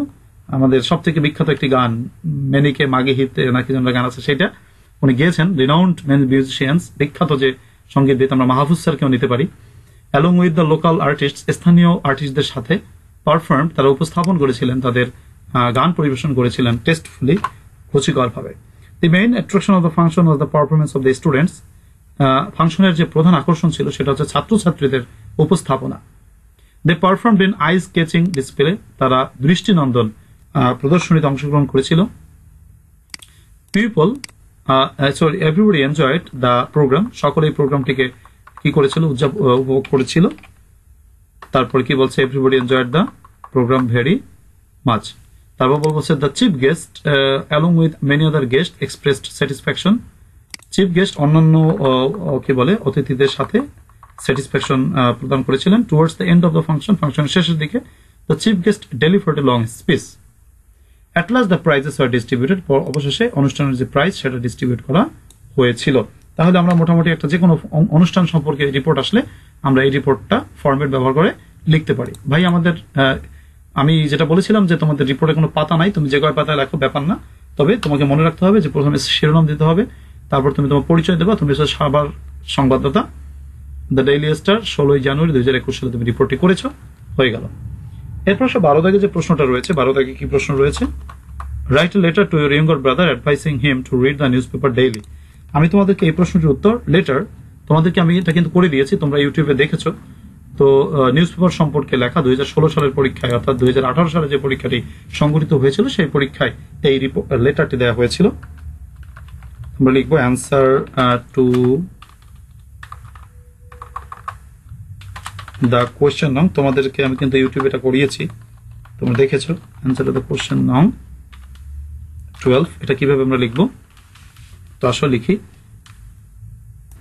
আমাদের সব থেকে বিখ্যাত একটি গান, মেনিকে মাগে হিতে না কি যেন গান আছে, সেটা উনি গেয়েছেন। রিনাউন্ড মিউজিশিয়ানস, বিখ্যাত যে সঙ্গীতবিদ, আমরা মাহফুজ স্যারকেও নিতে পারি। Along with the local artist, স্থানীয় আর্টিস্টদের সাথে পারফর্ম, তারা উপস্থাপন করেছিলেন, তাদের গান পরিবেশন করেছিলেন টেস্টফুলি, রুচিকর ভাবে। The main attraction of the function was the performance of the students. ফাংশনের যে প্রধান আকর্ষণ ছিল সেটা হচ্ছে ছাত্রছাত্রীদের উপস্থাপনা। They performed in eye catching display, তারা দৃষ্টিনন্দন প্রদর্শনীতে অংশগ্রহণ করেছিল। এভরিবডি এনজয়েড দ্য প্রোগ্রাম, সকলে এই প্রোগ্রামটিকে কি করেছিল? উপভোগ করেছিল। তারপর কি বলছে? Everybody enjoyed the programme very much. তারপর বলছে the chief guest along with many other guest expressed satisfaction. Chief guest অন্যান্য কি বলে অতিথিদের সাথে স্যাটিসফ্যাকশন প্রদান করেছিলেন। Towards the end of the function, ফাংশনের শেষের দিকে the chief guest delivered a long speech. At last the prizes are distributed, অবশেষে অনুষ্ঠানের যে প্রাইজ সেটা ডিস্ট্রিবিউট করা হয়েছিল। তাহলে আমরা মোটামুটি একটা যে কোনো অনুষ্ঠান সম্পর্কে রিপোর্ট আসলে আমরা এই রিপোর্টটা ফরম্যাট ব্যবহার করে লিখতে পারি। ভাই আমাদের আমি যেটা বলেছিলাম যে তোমাদের রিপোর্টে কোনো পাতা নাই, তুমি যে কয় পাতায় লেখো ব্যাপার না, তবে তোমাকে মনে রাখতে হবে যে প্রথমে শিরোনাম দিতে হবে, তারপর তুমি তোমার পরিচয় দেবা, তুমি সাভার সংবাদদাতা, দ্য ডেইলি স্টার, 16 জানুয়ারি 2021 সালে তুমি রিপোর্টটি করেছো, হয়ে গেল। এরপর 12 দাগে যে প্রশ্নটা রয়েছে, 12 দাগে কি প্রশ্ন রয়েছে? Write a letter to your younger brother advising him to read the news paper daily. আমি তোমাদেরকে এই প্রশ্নটির উত্তর লেটার, তোমাদেরকে আমি এটা কিন্তু করে দিয়েছি, তোমরা ইউটিউবে দেখেছো। তো নিউজ পেপার সম্পর্কে লেখা 2016 সালের পরীক্ষায়, অর্থাৎ 2018 সালে যে পরীক্ষাটি সংগঠিত হয়েছিল সেই পরীক্ষায় এই লেটারটি দেওয়া হয়েছিল। আমরা লিখবো অ্যান্সার টু দ্য কোয়েশ্চেন নং। তোমাদেরকে আমি কিন্তু ইউটিউবে এটা করিয়েছি, তোমরা দেখেছো। অ্যান্সার টু দ্য কোয়েশ্চেন নং 12। এটা কিভাবে আমরা লিখবো? তো আসলে লিখি।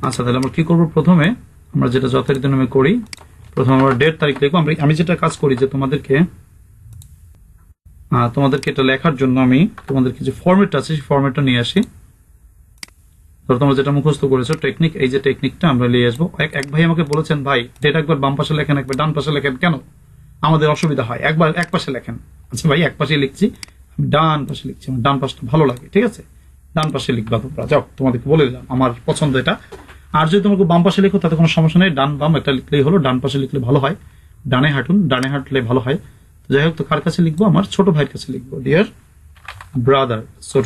আচ্ছা, তাহলে আমরা কি করবো? প্রথমে আমরা যেটা যথারীতি নামে করি, প্রথমে আমরা ডেট তারিখ লিখবো। আমি যেটা কাজ করি যে তোমাদেরকে এটা লেখার জন্য আমি তোমাদেরকে যে ফরম্যাটটা আছে সেই ফরম্যাটটা নিয়ে আসি। ধরো তোমরা যেটা মুখস্থ করেছো টেকনিক, এই যে টেকনিকটা আমরা নিয়ে আসবো। এক ভাই আমাকে বলেছেন, ভাই ডেট একবার বাম পাশে লেখেন, একবার ডান পাশে লেখেন, কেন? আমাদের অসুবিধা হয়, একবার এক পাশে লেখেন। আচ্ছা ভাই, এক পাশে লিখছি, আমি ডান পাশে লিখছি, আমার ডান পাশটা ভালো লাগে, ঠিক আছে? ডান পাশে লিখবা তোমরা, যাও, তোমাদেরকে বলে দিলাম, আমার পছন্দ এটা। আর যদি তোমাকে বাম পাশে লিখো তাতে কোনো সমস্যা নেই, ডান বাম একটা লিখলেই হলো। ডান পাশে লিখলে ভালো হয়, ডানে হাঁটুন, ডানে হাঁটলে ভালো হয়। তো যাই হোক, তো কার কাছে লিখবো? আমার ছোট ভাইয়ের কাছে লিখবো, ডিয়ার ব্রাদার, ছোট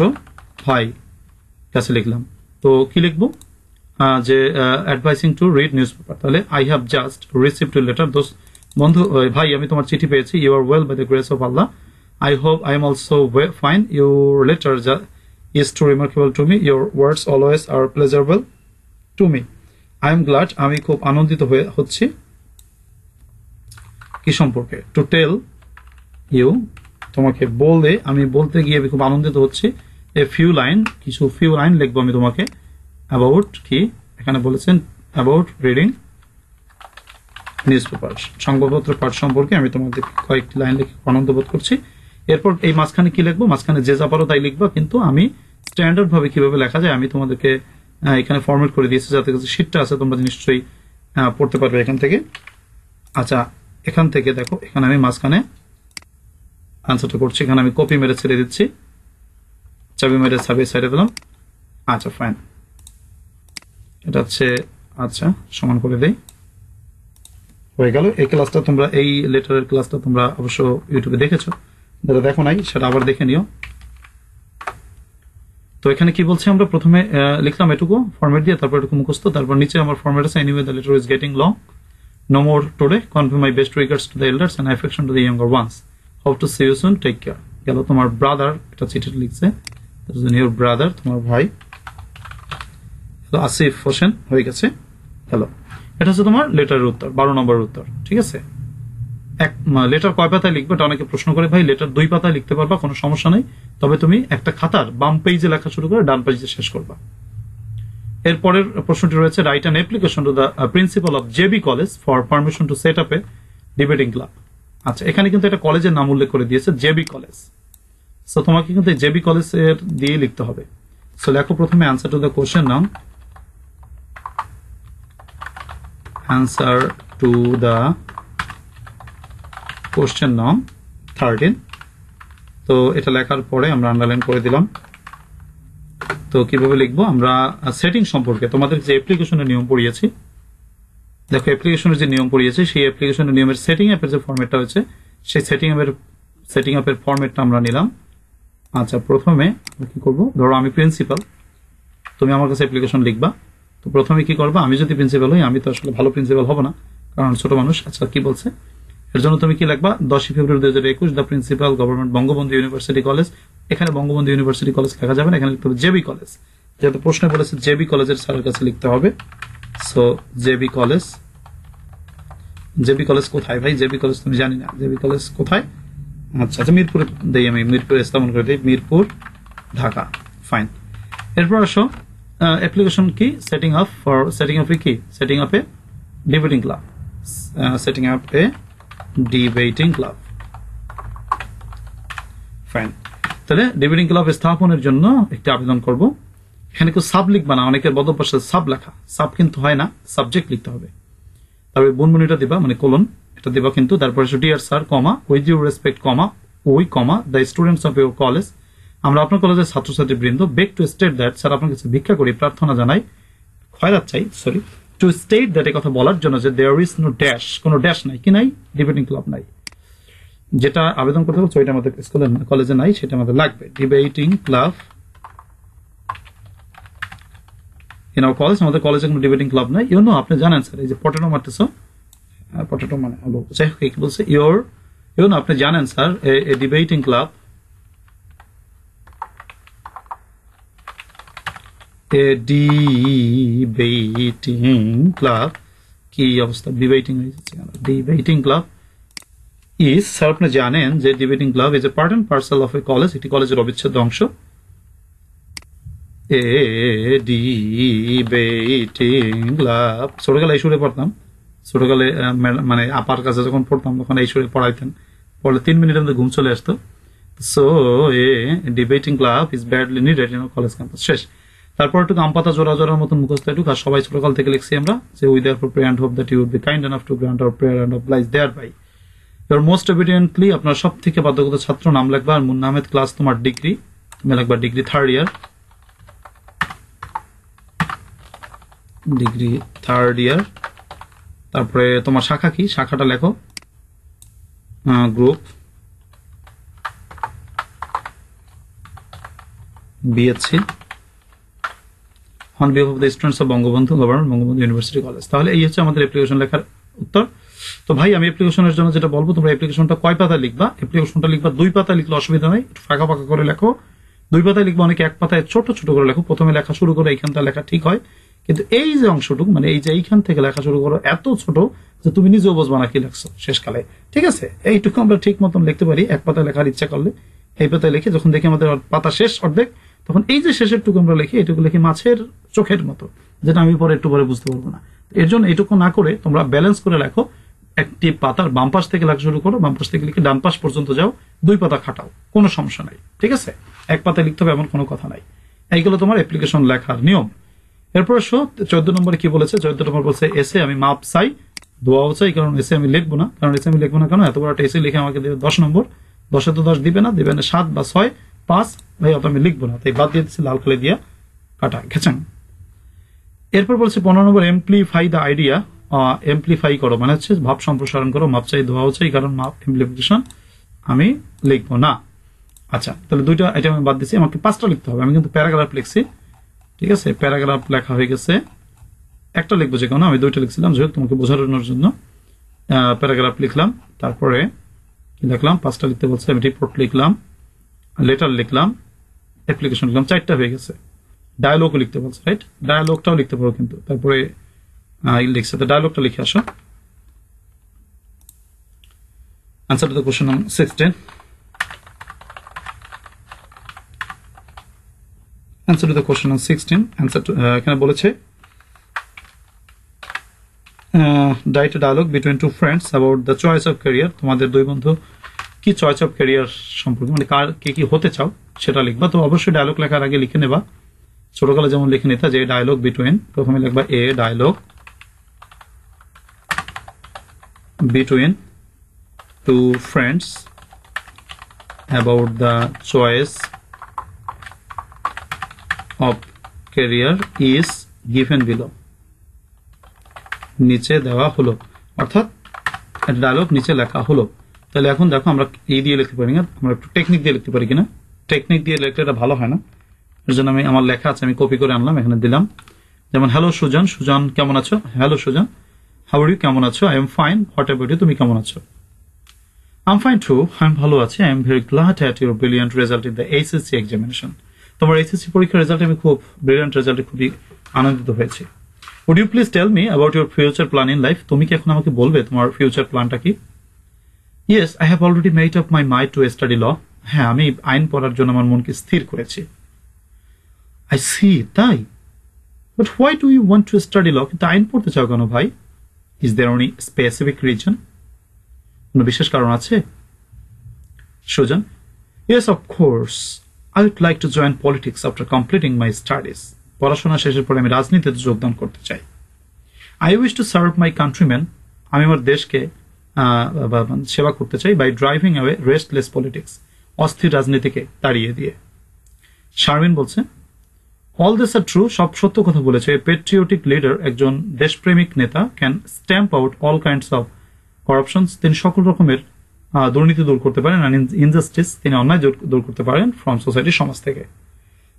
ভাই কাছে লিখলাম। তো কি লিখবো? যে advising to read newspaper. তাহলে I have just received a letter. দোস্ত, বন্ধু, ভাই আমি তোমার চিঠি পেয়েছি। You are well by the grace of Allah. I hope I am also fine. Your letter is too remarkable to me. Your words always are pleasurable to me. I am glad. আমি খুব আনন্দিত হচ্ছি। কি সম্পর্কে? To tell you, তোমাকে বলে, আমি বলতে গিয়ে আমি খুব আনন্দিত হচ্ছি। A few line, কিছু few line লিখবো আমি তোমাকে। About কি? এখানে বলেছেন about reading newspaper, সংবাদপত্র পাঠ সম্পর্কে আমি তোমাদের কয়েকটি লাইন লিখে আনন্দ বোধ করছি। এরপর এই মাঝখানে কি লিখবো? মাঝখানে যে যা পারো তাই লিখবো, কিন্তু আমি স্ট্যান্ডার্ড ভাবে কিভাবে লেখা যায় আমি তোমাদেরকে এখানে ফরম্যাট করে দিয়েছি, যাতে শীটটা আছে তোমরা নিশ্চয়ই পড়তে পারবে এখান থেকে। আচ্ছা, এখান থেকে দেখো, এখানে আমি মাঝখানে আনসারটা করছি, এখানে আমি কপি মেরে ছেড়ে দিচ্ছি, চাবি মেরে সাইডে দিলাম। আচ্ছা ফাইন, এটা হচ্ছে, আচ্ছা সমান করে দেই, হয়ে গেল। এই ক্লাসটা তোমরা, এই লেটারের ক্লাসটা তোমরা অবশ্য ইউটিউবে দেখেছো, যারা দেখো নাই সেটা আবার দেখে নিও। তো এখানে কি বলছে? আমরা প্রথমে লিখলাম এটুকু ফরম্যাট দিয়ে, তারপর এটুকু মুখস্থ, তারপর নিচে আমার ফরম্যাট আছে, anyway the letter is getting long, no more today, convey my best regards to the elders and affection to the younger ones, hope to see you soon, take care. গেল। তোমার ব্রাদার, এটা চিঠিটা লিখছে, ইউর ব্রাদার, তোমার ভাই আসিফ হোসেন, হয়ে গেছে, গেল। এটা হচ্ছে তোমার লেটারের উত্তর, 12 নম্বরের উত্তর, ঠিক আছে? এক লেটার কয় পাতায় লিখবে এটা অনেকে প্রশ্ন করে, ভাই লেটার 2 পাতায় লিখতে পারবা, কোনো সমস্যা নেই, তবে তুমি একটা খাতার বাম পেজে লেখা শুরু করে ডান পেজে শেষ করবা। এরপরের প্রশ্নটি রয়েছে, write an application to the principal of JB college for permission to set up a debating club. আচ্ছা, এখানে কিন্তু একটা কলেজের নাম উল্লেখ করে দিয়েছে, জেবি কলেজ। সো তোমাকে কিন্তু জেবি কলেজের দিয়ে লিখতে হবে। সো লেখো প্রথমে অ্যান্সার টু দ্য কোশ্চেন নাম, অ্যান্সার টু দ্য কোশ্চেন নাম 13। তো এটা লেখার পরে আমরা আন্ডারলাইন করে দিলাম। তো কিভাবে লিখবো? আমরা সেটিং সম্পর্কে তোমাদের যে অ্যাপ্লিকেশনের নিয়ম পড়িয়েছি, দেখো অ্যাপ্লিকেশনের যে নিয়ম পড়িয়েছি সেই অ্যাপ্লিকেশনের নিয়মের সেটিং অ্যাপের যে ফরম্যাটটা হয়েছে সেই সেটিং অ্যাপের ফরম্যাটটা আমরা নিলাম। আচ্ছা, প্রথমে কি করব? ধরো আমি প্রিন্সিপাল, তুমি আমার কাছে অ্যাপ্লিকেশন লিখবা। তো প্রথমে কি করবা? আমি যদি প্রিন্সিপাল হই, আমি তো আসলে ভালো প্রিন্সিপাল হব না, কারণ ছোট মানুষ। আচ্ছা, কি বলছে? এর জন্য তুমি কি লিখবা? 10 ফেব্রুয়ারি 2021, the principal government Bangabandhu university college. এখানে বঙ্গবন্ধু ইউনিভার্সিটি কলেজ লেখা যাবে না, এখানে লিখতে হবে জেবি কলেজ, যেহেতু প্রশ্নে বলেছে জেবি কলেজের স্যারের কাছে লিখতে হবে। So JB college, JB college কোথায় ভাই? জেবি কলেজ তুমি জানি না, জেবি কলেজ কোথায়? আচ্ছা, মিরপুরে দেই, আমি মিরপুরে স্থাপন করে দিই, মিরপুর, ঢাকা। ফাইন। এরপর আসো অ্যাপ্লিকেশন কি? সেটিং আপ কি? Setting up a debating club, setting up a debating club. Fine. তাহলে ডিবেটিং ক্লাব স্থাপনের জন্য একটি আবেদন করব। এখানে কেউ সাব লিখবা না, অনেকের বদভ্যাস সাব লেখা, সাব কিন্তু হয় না, সাবজেক্ট লিখতে হবে। তারপরে বুনবুনিটা দিবা মানে কোলন, এটা দিবা কিন্তু। তারপরে dear sir comma with you respect comma we comma the students of your college, আমরা আপনার কলেজের ছাত্রছাত্রী বৃন্দ beg to state that, sir আপনার কাছে ভিক্ষা করি, প্রার্থনা জানাই, খয়রাত চাই, সরি, টু স্টেট দ্যাট, এই কথা বলার জন্য যে দেয়ার ইজ নো ড্যাশ, কোনো ড্যাশ নাই, কি নাই, ডিবেটিং ক্লাব নাই, যেটা আবেদন করতে বলছে ওইটা আমাদের স্কুলে কলেজে নাই, সেটা আমাদের লাগবে। Debating club in our college, আমাদের কলেজে কোনো ডিবেটিং ক্লাব নাই। ইউ নো, আপনি জানেন স্যার, এই যে পটেটো মারতেছ, পটেটো মানে আলু, যাই হোক কি বলছে, ইউ নো, আপনি জানেন sir, a debating club, a debating club, কি অবস্থা, ডিবেটিং হয়ে যাচ্ছে কেন, ডিবেটিং ক্লাব ইজ, স্যার আপনি জানেন যে debating club is a part and parcel of A college, একটি কলেজের অবিচ্ছেদ্য অংশ। এ ডিবেটিং ক্লাব, ছোটকালে এই সুরে পড়তাম, ছোটকালে মানে আপার কাছে যখন পড়তাম তখন এই সুরে পড়াইতেন, পড়লে 3 মিনিটের মধ্যে ঘুম চলে আসতো। So a debating club is badly needed in college campus. শেষ। তারপর একটু আম পাতা জোড়া জোড়ার মতন মুখস্থ একটু, আর সবাই ছোটকাল থেকে লিখছি আমরা যে we therefore pray and hope that you would be kind enough to grant our prayer and oblige thereby your most evidently, আপনার সব থেকে বাধ্যগত ছাত্র নাম লিখবা, আর মুন্না আহমেদ ক্লাস তোমার ডিগ্রি, তুমি লিখবা ডিগ্রি 3rd ইয়ার, ডিগ্রি 3rd ইয়ার। তারপরে তোমার শাখা কি, শাখাটা লেখো group BSc on behalf of the students of Bangabandhu government Bangabandhu university college. তাহলে এই হচ্ছে আমাদের অ্যাপ্লিকেশন লেখার উত্তর। তো ভাই আমি অ্যাপ্লিকেশনের জন্য যেটা বলবো, তোমরা অ্যাপ্লিকেশনটা কয় পাতা লিখবা, অ্যাপ্লিকেশনটা লিখবা 2 পাতা লিখলে অসুবিধা নাই, একটু ফাঁকা ফাঁকা করে লেখো। 2 পাতায় লিখবা, অনেকে 1 পাতায় ছোট ছোট করে লেখো, প্রথমে লেখা শুরু করে এইখানটা লেখা ঠিক হয়, কিন্তু এই যে অংশটুকু মানে এই যে এইখান থেকে লেখা শুরু করো এত ছোট যে তুমি নিজেও বুঝবা না কি লেখছো শেষকালে, ঠিক আছে? এইটুকু আমরা ঠিক মতন লিখতে পারি, 1 পাতায় লেখার ইচ্ছা করলে এই পাতায় লিখে, যখন দেখি আমাদের পাতা শেষ অর্ধেক, তখন এই যে শেষের টুকু আমরা লিখি, এটুকু লিখি মাছের চোখের মতো, যেটা আমি পরে একটু পরে বুঝতে পারবো না। এর জন্য এটুকু না করে তোমরা ব্যালেন্স করে লেখো, একটি পাতার বাম পাশ থেকে লেখা শুরু করো, বাম পাশ থেকে লিখে ডান পাশ পর্যন্ত যাও, 2 পাতা খাটাও, কোনো সমস্যা নাই, ঠিক আছে? 1 পাতায় লিখতে হবে এমন কোনো কথা নাই। এইগুলো তোমার অ্যাপ্লিকেশন লেখার নিয়ম। এরপর 14 নম্বরে কি বলেছে? 14 নম্বর বলছে এসে আমি মাপ চাই, দোয়াও চাই, কারণ এসে আমি লিখবো না, কারণ এসে আমি লিখবো না কেন, এত বড় একটা এসে লিখে আমাকে দেবে 10 নম্বর, 10-এ তো 10 দিবে না, 7 বা 6, 5, ভাই অত আমি লিখবো না, তাই বাদ দিয়ে দিচ্ছি লাল কালি দিয়া কাটা খেচাং। এরপর বলছে 15 নম্বর এমপ্লিফাই দ্য আইডিয়া, এমপ্লিফাই করো মানে হচ্ছে ভাব সম্প্রসারণ করো, মাপ চাই দোয়াও চাই, কারণ মাপ এমপ্লিফিকেশন আমি লিখবো না। আচ্ছা, তাহলে 2টা আইটেম আমি বাদ দিচ্ছি, আমাকে 5টা লিখতে হবে, আমি কিন্তু প্যারাগ্রাফ লিখছি, ঠিক আছে? প্যারাগ্রাফ লেখা হয়ে গেছে, একটা লিখবো যে কোনো, আমি 2টা লিখছিলাম, যাই হোক তোমাকে বোঝানোর জন্য প্যারাগ্রাফ লিখলাম। তারপরে কি লিখলাম? 5টা লিখতে বলছে, আমি রিপোর্ট লিখলাম, লেটার লিখলাম, অ্যাপ্লিকেশন লিখলাম, 4টা হয়ে গেছে। ডায়ালগও লিখতে বলছে, রাইট? ডায়ালগটাও লিখতে পারো কিন্তু। তারপরে লিখছে, তো ডায়ালগটা লিখে আসো। Answer to the question number 16। Answer to the question on 16. Answer to এখানে বলেছে write a dialogue between two friends about the choice of career. তোমাদের 2 বন্ধু কি চয়েস অফ ক্যারিয়ার সম্পর্কে, মানে কার কে কি হতে চাও সেটা লিখবা। তো অবশ্যই ডায়লগ লেখার আগে লিখে নেবা, ছোটকালে যেমন লিখে নিতা যে ডায়লগ বিটুইন, প্রথমে লিখবা a dialogue between two friends about the choice of career is given below, নিচে দেওয়া হলো, অর্থাৎ ডায়লগ নিচে লেখা হলো। তাহলে এখন দেখো আমরা এই দিয়ে লিখতে পারি না, আমরা একটু টেকনিক দিয়ে লিখতে পারি কিনা। টেকনিক দিয়ে লিখলে এটা ভালো হয় না, এর জন্য আমি আমার লেখা আছে, আমি কপি করে আনলাম, এখানে দিলাম। যেমন হ্যালো সুজন, সুজন কেমন আছো? Hello Sujan, how are you, কেমন আছো? I am fine, what about you, তুমি কেমন আছো? আই এম ফাইন টু, আমি ভালো আছি। I am very glad at your brilliant result in the HSC examination, তোমার এইচএসসি পরীক্ষার রেজাল্টে আমি খুব ব্রিলিয়ান্ট রেজাল্টে খুবই আনন্দিত হয়েছি। Would you please tell me about your future plan in life, তুমি কি এখন আমাকে বলবে তোমার ফিউচার প্ল্যানটা কি? Yes, I have already made up my mind to study law, হ্যাঁ আমি আইন পড়ার জন্য আমার মনকে স্থির করেছি। আই সি, তাই? But why do you want to study law, কিন্তু আইন পড়তে চাও কেন ভাই? Is there any specific reason, কোনো বিশেষ কারণ আছে? Sujan, yes of course, I would like to join politics after completing my studies. পড়াশোনা শেষের পরে আমি রাজনীতিতে যোগদান করতে চাই। I wish to serve my countrymen. আমি আমার দেশকে সেবা করতে চাই by driving away restless politics, অস্থির রাজনীতিকে তাড়িয়ে দিয়ে। শারমিন বলছে অল দিস আর ট্রু, সব সত্য কথা বলেছে। পেট্রিয়টিক লিডার, একজন দেশপ্রেমিক নেতা, can stamp out all kinds of corruptions, তিনি সকল রকমের দুর্নীতি দূর করতে পারেন, ইনজাস্টিস, তিনি অন্যায় দূর করতে পারেন ফ্রম সোসাইটি, সমাজ থেকে।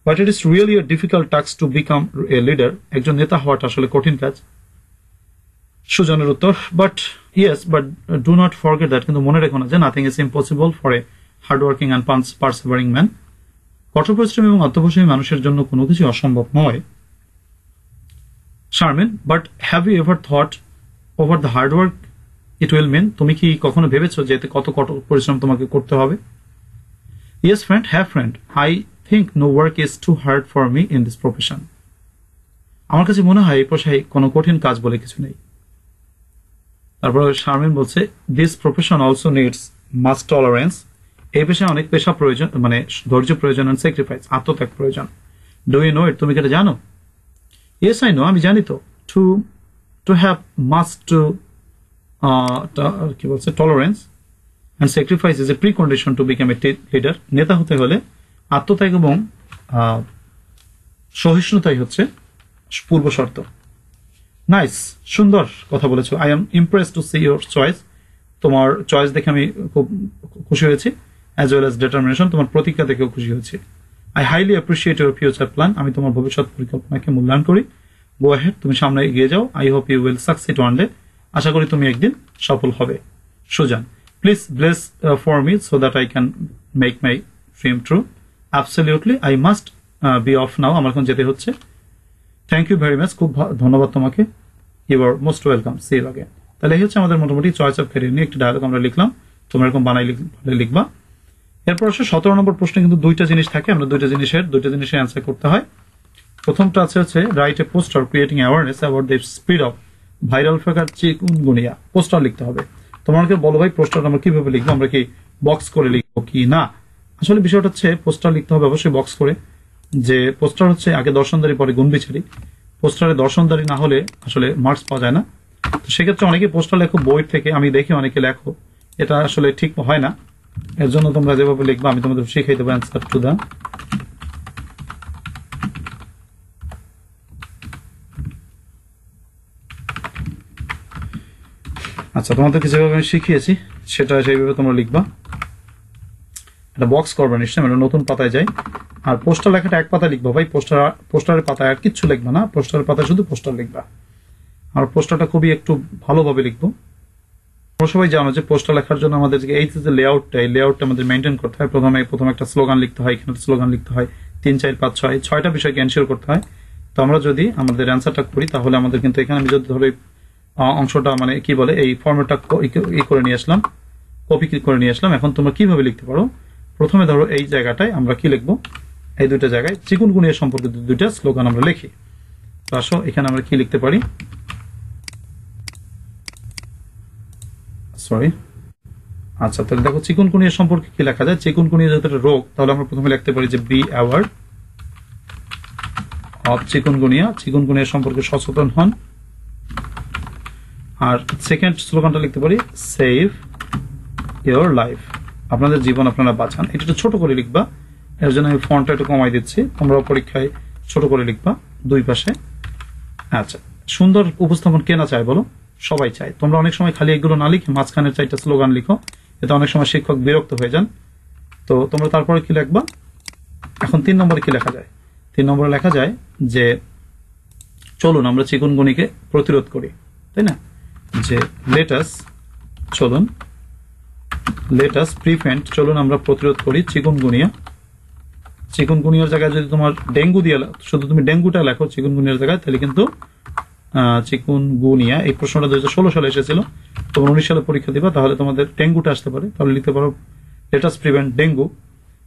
But it is really a difficult task to become a leader, একজন নেতা হওয়াটা আসলে কঠিন কাজ। সুজনের উত্তর but yes, but do not forget that, কিন্তু মনে রেখো না যে nothing is impossible for a hardworking and persevering man, কঠোর পরিশ্রমী এবং অত্যবশ্যই মানুষের জন্য কোনো কিছু অসম্ভব নয়। Sharmin but have you ever thought over the hard work it will mean, তুমি কি কখনো ভেবেছো যে এতে কত কঠোর পরিশ্রম তোমাকে করতে হবে? Yes friend, have friend, I think no work is too hard for me in this profession, আমার কাছে মনে হয় এই পেশায় কোনো কঠিন কাজ বলে কিছু নেই। তারপর শারমিন বলছে this profession also needs much tolerance, এই পেশায় অনেক পেশা প্রয়োজন, মানে ধৈর্য প্রয়োজন, এন্ড স্যাক্রিফাইস, আত্মত্যাগ প্রয়োজন। ডু ইউ নো ইট, তুমি কি এটা জানো? ইয়েস আই নো, আমি জানি তো। To to have much to কি বলছে tolerance and sacrifice is a precondition to become a leader, নেতা হতে হলে আত্মত্যাগ এবং সহিষ্ণুতাই হচ্ছে পূর্ব শর্ত। নাইস, সুন্দর কথা বলেছো। I am impressed to see your choice, তোমার চয়েস দেখে আমি খুব খুশি হয়েছি, অ্যাজ ওয়েল অ্যাজ ডিটারমিনেশন, তোমার প্রতিজ্ঞা দেখেও খুশি হয়েছি। I highly appreciate your future plan, আমি তোমার ভবিষ্যৎ পরিকল্পনাকে মূল্যায়ন করি। গো অ্যাহেড, তুমি সামনে এগিয়ে যাও। I hope you will succeed one day, আশা করি তুমি একদিন সফল হবে। Sujan please bless for me so that I can make my dream true. Absolutely, I must be off now, আমার এখন যেতে হচ্ছে। থ্যাংক ইউ ভেরি মাচ, খুব ধন্যবাদ তোমাকে। You are most welcome, see you again. তাহলে এই হচ্ছে আমাদের মোটামুটি চয়েস অফ ক্যারিয়ার নিয়ে একটি ডায়লগ আমরা লিখলাম, তোমরা এরকম বানাই লিখবা। এরপর আসলে 17 নম্বর প্রশ্নে কিন্তু দুইটা জিনিস থাকে, আমরা দুইটা জিনিসের অ্যান্সার করতে হয়। প্রথমটা হচ্ছে write a poster creating awareness about the speed of viral fever chikungunya, poster লিখতে হবে। তোমাকে বলো ভাই পোস্টার আমরা কিভাবে লিখবো, আমরা কি বক্স করে লিখবো কি না? আসলে বিষয়টা হচ্ছে পোস্টার লিখতে হবে অবশ্যই বক্স করে, যে পোস্টার হচ্ছে আগে দর্শনদারি পরে গুণবিচারী, পোস্টারে দর্শনদারি না হলে আসলে মার্কস পাওয়া যায় না। তো সেক্ষেত্রে অনেকে পোস্টার লেখো বই থেকে, আমি দেখি অনেকে লেখো, এটা আসলে ঠিক হয় না। এর জন্য তোমরা যেভাবে লিখবা আমি তোমাদের শিখাই দেবো অ্যান্সার টু দা। আচ্ছা, তোমাদেরকে যেভাবে আমি শিখিয়েছি সেটা সেইভাবে তোমরা লিখবা। এটা বক্স করবে নিশ্চয়ই, আমরা নতুন পাতায় যাই। আর পোস্টার লেখাটা এক পাতায় লিখবো ভাই, পোস্টারের পাতায় আর কিচ্ছু লিখবা না, পোস্টারের পাতায় শুধু পোস্টার লিখবা। আর পোস্টারটা খুবই একটু ভালোভাবে লিখবো। তোমরা সবাই জানো যে পোস্টার লেখার জন্য আমাদের এই যে লেআউটটা, এই লেআউটটা আমাদের মেনটেন করতে হয়। প্রথমে একটা স্লোগান লিখতে হয়, এখানে স্লোগান লিখতে হয়, 3, 4, 5, 6টা বিষয়কে এনশিওর করতে হয়। তো আমরা যদি আমাদের অ্যান্সারটা করি তাহলে আমাদের কিন্তু এখানে আমি যদি ধরো অংশটা মানে কি বলে এই ফর্মেটটা করে নিয়ে আসলাম, কপি করে নিয়ে আসলাম। এখন তোমরা কিভাবে লিখতে পারো, প্রথমে ধরো এই জায়গাটায় আমরা কি লিখবো, এই দুইটা জায়গায় চিকুনগুনিয়া সম্পর্কিত দুইটা স্লোগান আমরা লিখি। তো আসো এখানে আমরা কি লিখতে পারি, সরি। আচ্ছা, তাহলে দেখো চিকুনগুনিয়া সম্পর্কে কি লেখা যায়। চিকুনগুনিয়া যেহেতু একটা রোগ, তাহলে আমরা প্রথমে লিখতে পারি যে be aware of chikungunya, chikungunya সম্পর্কে সচেতন হন। আর সেকেন্ড স্লোগানটা লিখতে পারি সেভ ইওর লাইফ, আপনাদের জীবন আপনারা বাঁচান। এটা একটু ছোট করে লিখবা, এর জন্য আমি ফন্টটা একটু কমাই দিচ্ছি, তোমরা পরীক্ষায় ছোট করে লিখবা দুই পাশে। আচ্ছা, সুন্দর উপস্থাপন কে না চায় বলো, সবাই চায়। তোমরা অনেক সময় খালি এগুলো না লিখে মাঝখানে 4টা স্লোগান লিখো, এতে অনেক সময় শিক্ষক বিরক্ত হয়ে যান। তো তোমরা তারপরে কি লিখবা, এখন 3 নম্বরে কি লেখা যায়? 3 নম্বরে লেখা যায় যে চলুন আমরা চিকুনগুনিকে প্রতিরোধ করি, তাই না? যে লেটাস প্রিভেন্ট, চলুন আমরা প্রতিরোধ করি চিকুনগুনিয়া। চিকুনগুনিয়ার জায়গায় যদি তোমার ডেঙ্গু দিয়ে শুধু তুমি ডেঙ্গুটা লেখো চিকুনগুনিয়ার জায়গায়, তাহলে কিন্তু চিকুনগুনিয়া, এই প্রশ্নটা 2016 সালে এসেছিল, তোমরা 19 সালে পরীক্ষা দিবা, তাহলে তোমাদের ডেঙ্গুটা আসতে পারে, তাহলে লিখতে পারো লেটাস প্রিভেন্ট ডেঙ্গু।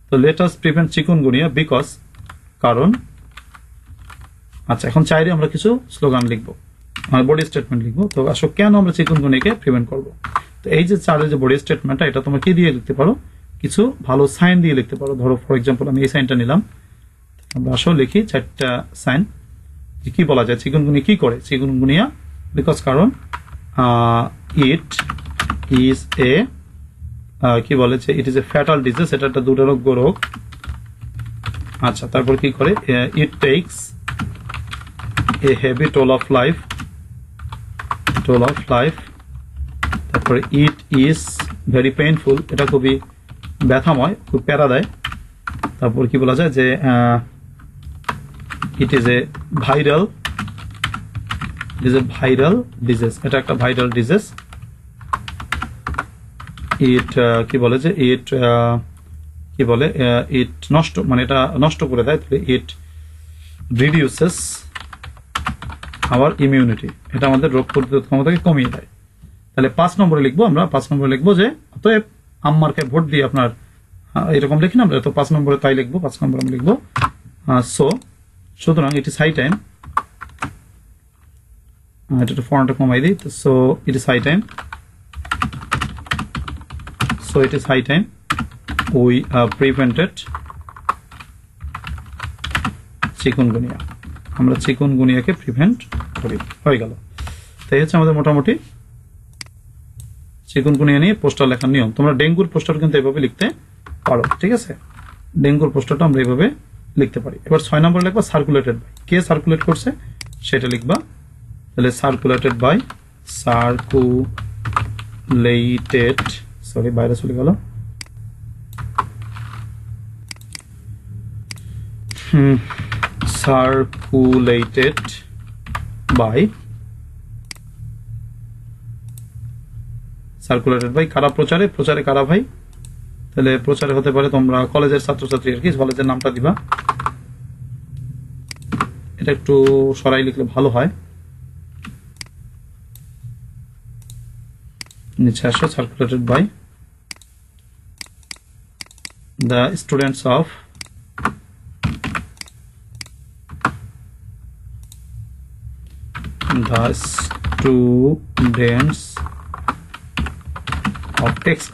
তো লেটাস প্রিভেন্ট চিকুনগুনিয়া বিকজ, কারণ। আচ্ছা, এখন চাইলে আমরা কিছু স্লোগান লিখবো, মানে বডি স্টেটমেন্ট লিখবো। তো আসো কেন আমরা চিকুনগুনিয়াকে প্রিভেন্ট করবো। তো এই যে 4 যে বডি স্টেটমেন্টটা, এটা তোমরা কি দিয়ে লিখতে পারো, কিছু ভালো সাইন দিয়ে লিখতে পারো। ধরো ফর এক্সাম্পল আমি এই সাইনটা নিলাম, আমরা আসলে লিখি 4টা সাইন। কি বলা যায়, চিকুনগুনিয়া কি করে, চিকুনগুনিয়া বিকজ, কারণ ইট ইজ এ কি বলে যে ইট ইজ এ ফ্যাটাল ডিজিজ, এটা একটা দুরারোগ্য রোগ। আচ্ছা, তারপর কি করে, ইট tax a heavy toll of life, তারপরে ইট ইজ ভেরি পেইনফুল, এটা খুবই ব্যথাময়, খুব প্যারা দেয়। তারপর কি বলা যায় যে ইট ইজ এ ভাইরাল ডিজিজ, এটা একটা ভাইরাল ডিজিজ। ইট কি বলে যে ইট কি বলে ইট নষ্ট, মানে এটা নষ্ট করে দেয়, তাহলে ইট রিডিউসেস আওয়ার ইমিউনিটি, এটা আমাদের রোগ প্রতিরোধ ক্ষমতাকে কমিয়ে দেয়। তাহলে 5 নম্বরে লিখবো আমরা, 5 নম্বরে লিখবো যে অতএব আম্মারকে ভোট দিয়ে আপনার এরকম লিখি না আমরা, তো 5 নম্বরে তাই লিখবো, 5 নম্বরে আমরা লিখবো সুতরাং ইট ইজ হাই টাইম, এটা একটু ফন্টটা কমাই দিই, so it is high time we prevented chikungunya, আমরা চিকুনগুনিয়াকে প্রিভেন্ট করি। হয়ে গেল। তাই হচ্ছে আমাদের মোটামুটি চিকুনগুনিয়া নিয়ে পোস্টার লেখার নিয়ম। তোমরা ডেঙ্গুর পোস্টার কিন্তু এভাবে লিখতে পারো, ঠিক আছে? ডেঙ্গুর পোস্টারটা আমরা এইভাবে লিখতে পারি। এবার 6 নম্বরে লিখবা সার্কুলেটেড বাই, কে সার্কুলেট করছে সেটা লিখবা। তাহলে সার্কুলেটেড বাই, বাইরে চলে গেল, সার্কুলেটেড বাই কারা প্রচারে কারা ভাই? তাহলে প্রচারে হতে পারে তোমরা কলেজের ছাত্রছাত্রী আর কি, কলেজের নামটা দিবা। এটা একটু সরাই লিখলে ভালো হয়। নিচে আসো, circulated by the students of টেক্স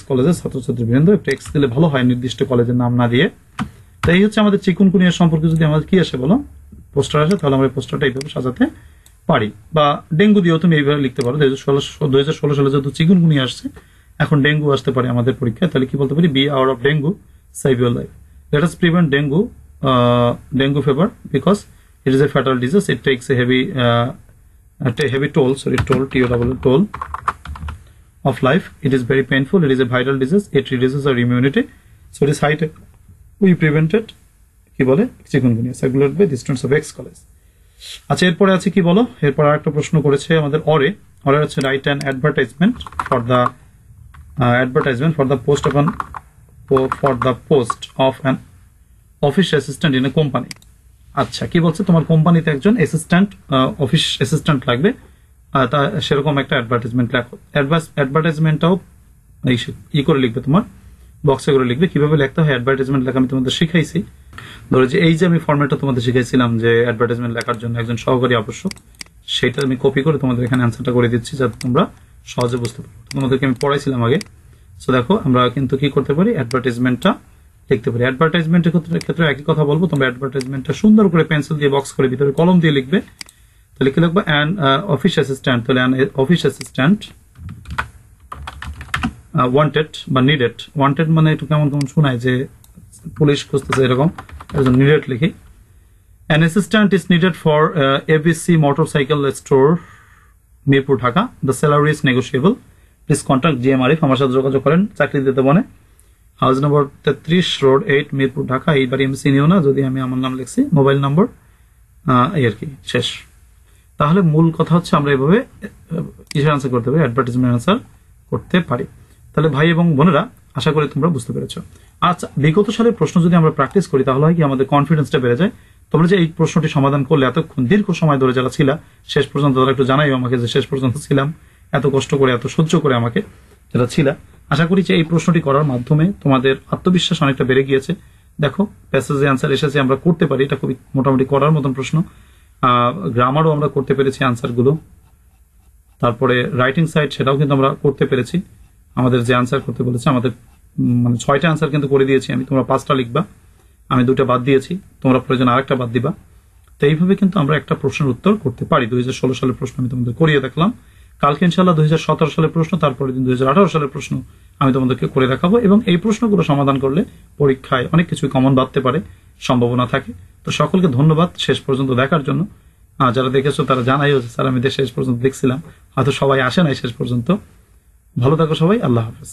কলেজের ছাত্রছাত্রী বৃন্দ, টেক্স দিলে ভালো হয়, নির্দিষ্ট কলেজের নাম না দিয়ে। তাই হচ্ছে আমাদের চিকুনগুনিয়া সম্পর্কে যদি আমাদের কি আসে বলো, পোস্টার আসে, তাহলে আমরা পোস্টারটা এইভাবে সাজাতে পারি। বা ডেঙ্গু দিয়েও তুমি এইভাবে লিখতে পারো। 2016 সালে যেহেতু চিকুনগুনিয়া আসছে, এখন ডেঙ্গু আসতে পারে আমাদের পরীক্ষায়, তাহলে কি বলতে পারি, B hour of dengue save your life, let us prevent dengue fever because it is a fatal disease, it takes a heavy toll of life, it is very painful, it is a viral disease, it reduces our immunity, so it is high time we prevented কি বলে chikungunya, circulated by the students of X college. আচ্ছা, এরপরে আছে কি বলো, এরপর আরেকটা প্রশ্ন করেছে আমাদের অরে হচ্ছে write an advertisement for the post of an office assistant in a company. আচ্ছা, কি বলছে, তোমার কোম্পানিতে একজন অফিস অ্যাসিস্ট্যান্ট লাগবে, তা সেরকম একটা অ্যাডভার্টাইজমেন্ট লেখো। অ্যাডভার্টাইজমেন্টটাও ই করে লিখবে, তোমার বক্সে করে লিখবে। কিভাবে লিখতে হয় অ্যাডভার্টাইজমেন্ট লেখা আমি তোমাদের শিখাইছি। ধরো যে এই যে আমি ফরম্যাটটা তোমাদের শিখাইছিলাম যে অ্যাডভার্টাইজমেন্ট লেখার জন্য একজন সহকারী আবশ্যক, সেটা আমি কপি করে তোমাদের এখানে অ্যান্সারটা করে দিচ্ছি যাতে তোমরা সহজে বুঝতে পারো। তোমাদেরকে আমি পড়াইছিলাম আগে। সো দেখো, আমরা কিন্তু কি করতে পারি, অ্যাডভার্টাইজমেন্টটা লিখতে পারি। অ্যাডভার্টাইজমেন্টের ক্ষেত্রে একই কথা বলবো, তোমরা অ্যাডভার্টাইজমেন্টটা সুন্দর করে পেন্সিল দিয়ে বক্স করে ভিতরে কলম দিয়ে লিখবে। তাহলে কি লিখবে, অ্যান অফিস অ্যাসিস্ট্যান্ট, তাহলে অ্যান অফিস অ্যাসিস্ট্যান্ট ওয়ান্টেড বা নিডেড। ওয়ান্টেড মানে একটু কেমন শোনায় যে পুলিশ খুঁজতেছে, এরকম নিডেড লিখি। An assistant is needed for ABC motorcycle store, Mirpur, Dhaka. The salary is negotiable, please contact GM Arif, আমার সাথে যোগাযোগ করেন, চাকরি দিতে বনে। হাউস নম্বর 33 রোড 8 মিরপুর, ঢাকা। এইবার এমসি নিও না, যদি আমি আমার নাম লিখছি, মোবাইল নম্বর, এই আর কি, শেষ। তাহলে মূল কথা হচ্ছে আমরা এভাবে কিসের আনসার করতে পারি, অ্যাডভার্টাইজমেন্ট আনসার করতে পারি। তাহলে ভাই এবং বোনেরা, আশা করি তোমরা বুঝতে পেরেছো। আচ্ছা, বিগত সালের প্রশ্ন যদি আমরা প্র্যাকটিস করি তাহলে হয় কি, আমাদের কনফিডেন্সটা বেড়ে যায়। তোমরা যে এই প্রশ্নটি সমাধান করলে এতক্ষণ দীর্ঘ সময় ধরে যারা ছিল শেষ পর্যন্ত, তারা একটু জানাইও আমাকে যে শেষ পর্যন্ত ছিলাম, এত কষ্ট করে, এত সহ্য করে আমাকে যারা ছিল। আশা করি যে এই প্রশ্নটি করার মাধ্যমে তোমাদের আত্মবিশ্বাস অনেকটা বেড়ে গিয়েছে। দেখো, প্যাসেজে অ্যান্সার এসেছে, আমরা করতে পারি, এটা খুবই মোটামুটি করার মতন প্রশ্ন। গ্রামারও আমরা করতে পেরেছি আনসারগুলো। তারপরে রাইটিং সাইড, সেটাও কিন্তু আমরা করতে পেরেছি। আমাদের যে আনসার করতে বলেছে, আমাদের মানে 6টা আনসার কিন্তু করে দিয়েছি আমি। তোমরা 5টা লিখবা, আমি 2টা বাদ দিয়েছি, তোমরা প্রয়োজন আরেকটা বাদ দিবা। তো এইভাবে কিন্তু আমরা একটা প্রশ্নের উত্তর করতে পারি। 2016 সালের প্রশ্ন আমি তোমাদের করিয়ে দেখলাম। কালকে ইনশাআল্লাহ 2017 সালের প্রশ্ন, তারপরে দিন 2018 সালের প্রশ্ন আমি তোমাদেরকে করে দেখাবো, এবং এই প্রশ্নগুলো সমাধান করলে পরীক্ষায় অনেক কিছু কমন বাড়তে পারে, সম্ভাবনা থাকে। তো সকলকে ধন্যবাদ শেষ পর্যন্ত দেখার জন্য। যারা দেখেছো তারা জানাইও যে স্যার আমি শেষ পর্যন্ত দেখছিলাম, হয়তো সবাই আসে নাই শেষ পর্যন্ত। ভালো থাকো সবাই, আল্লাহ হাফেজ।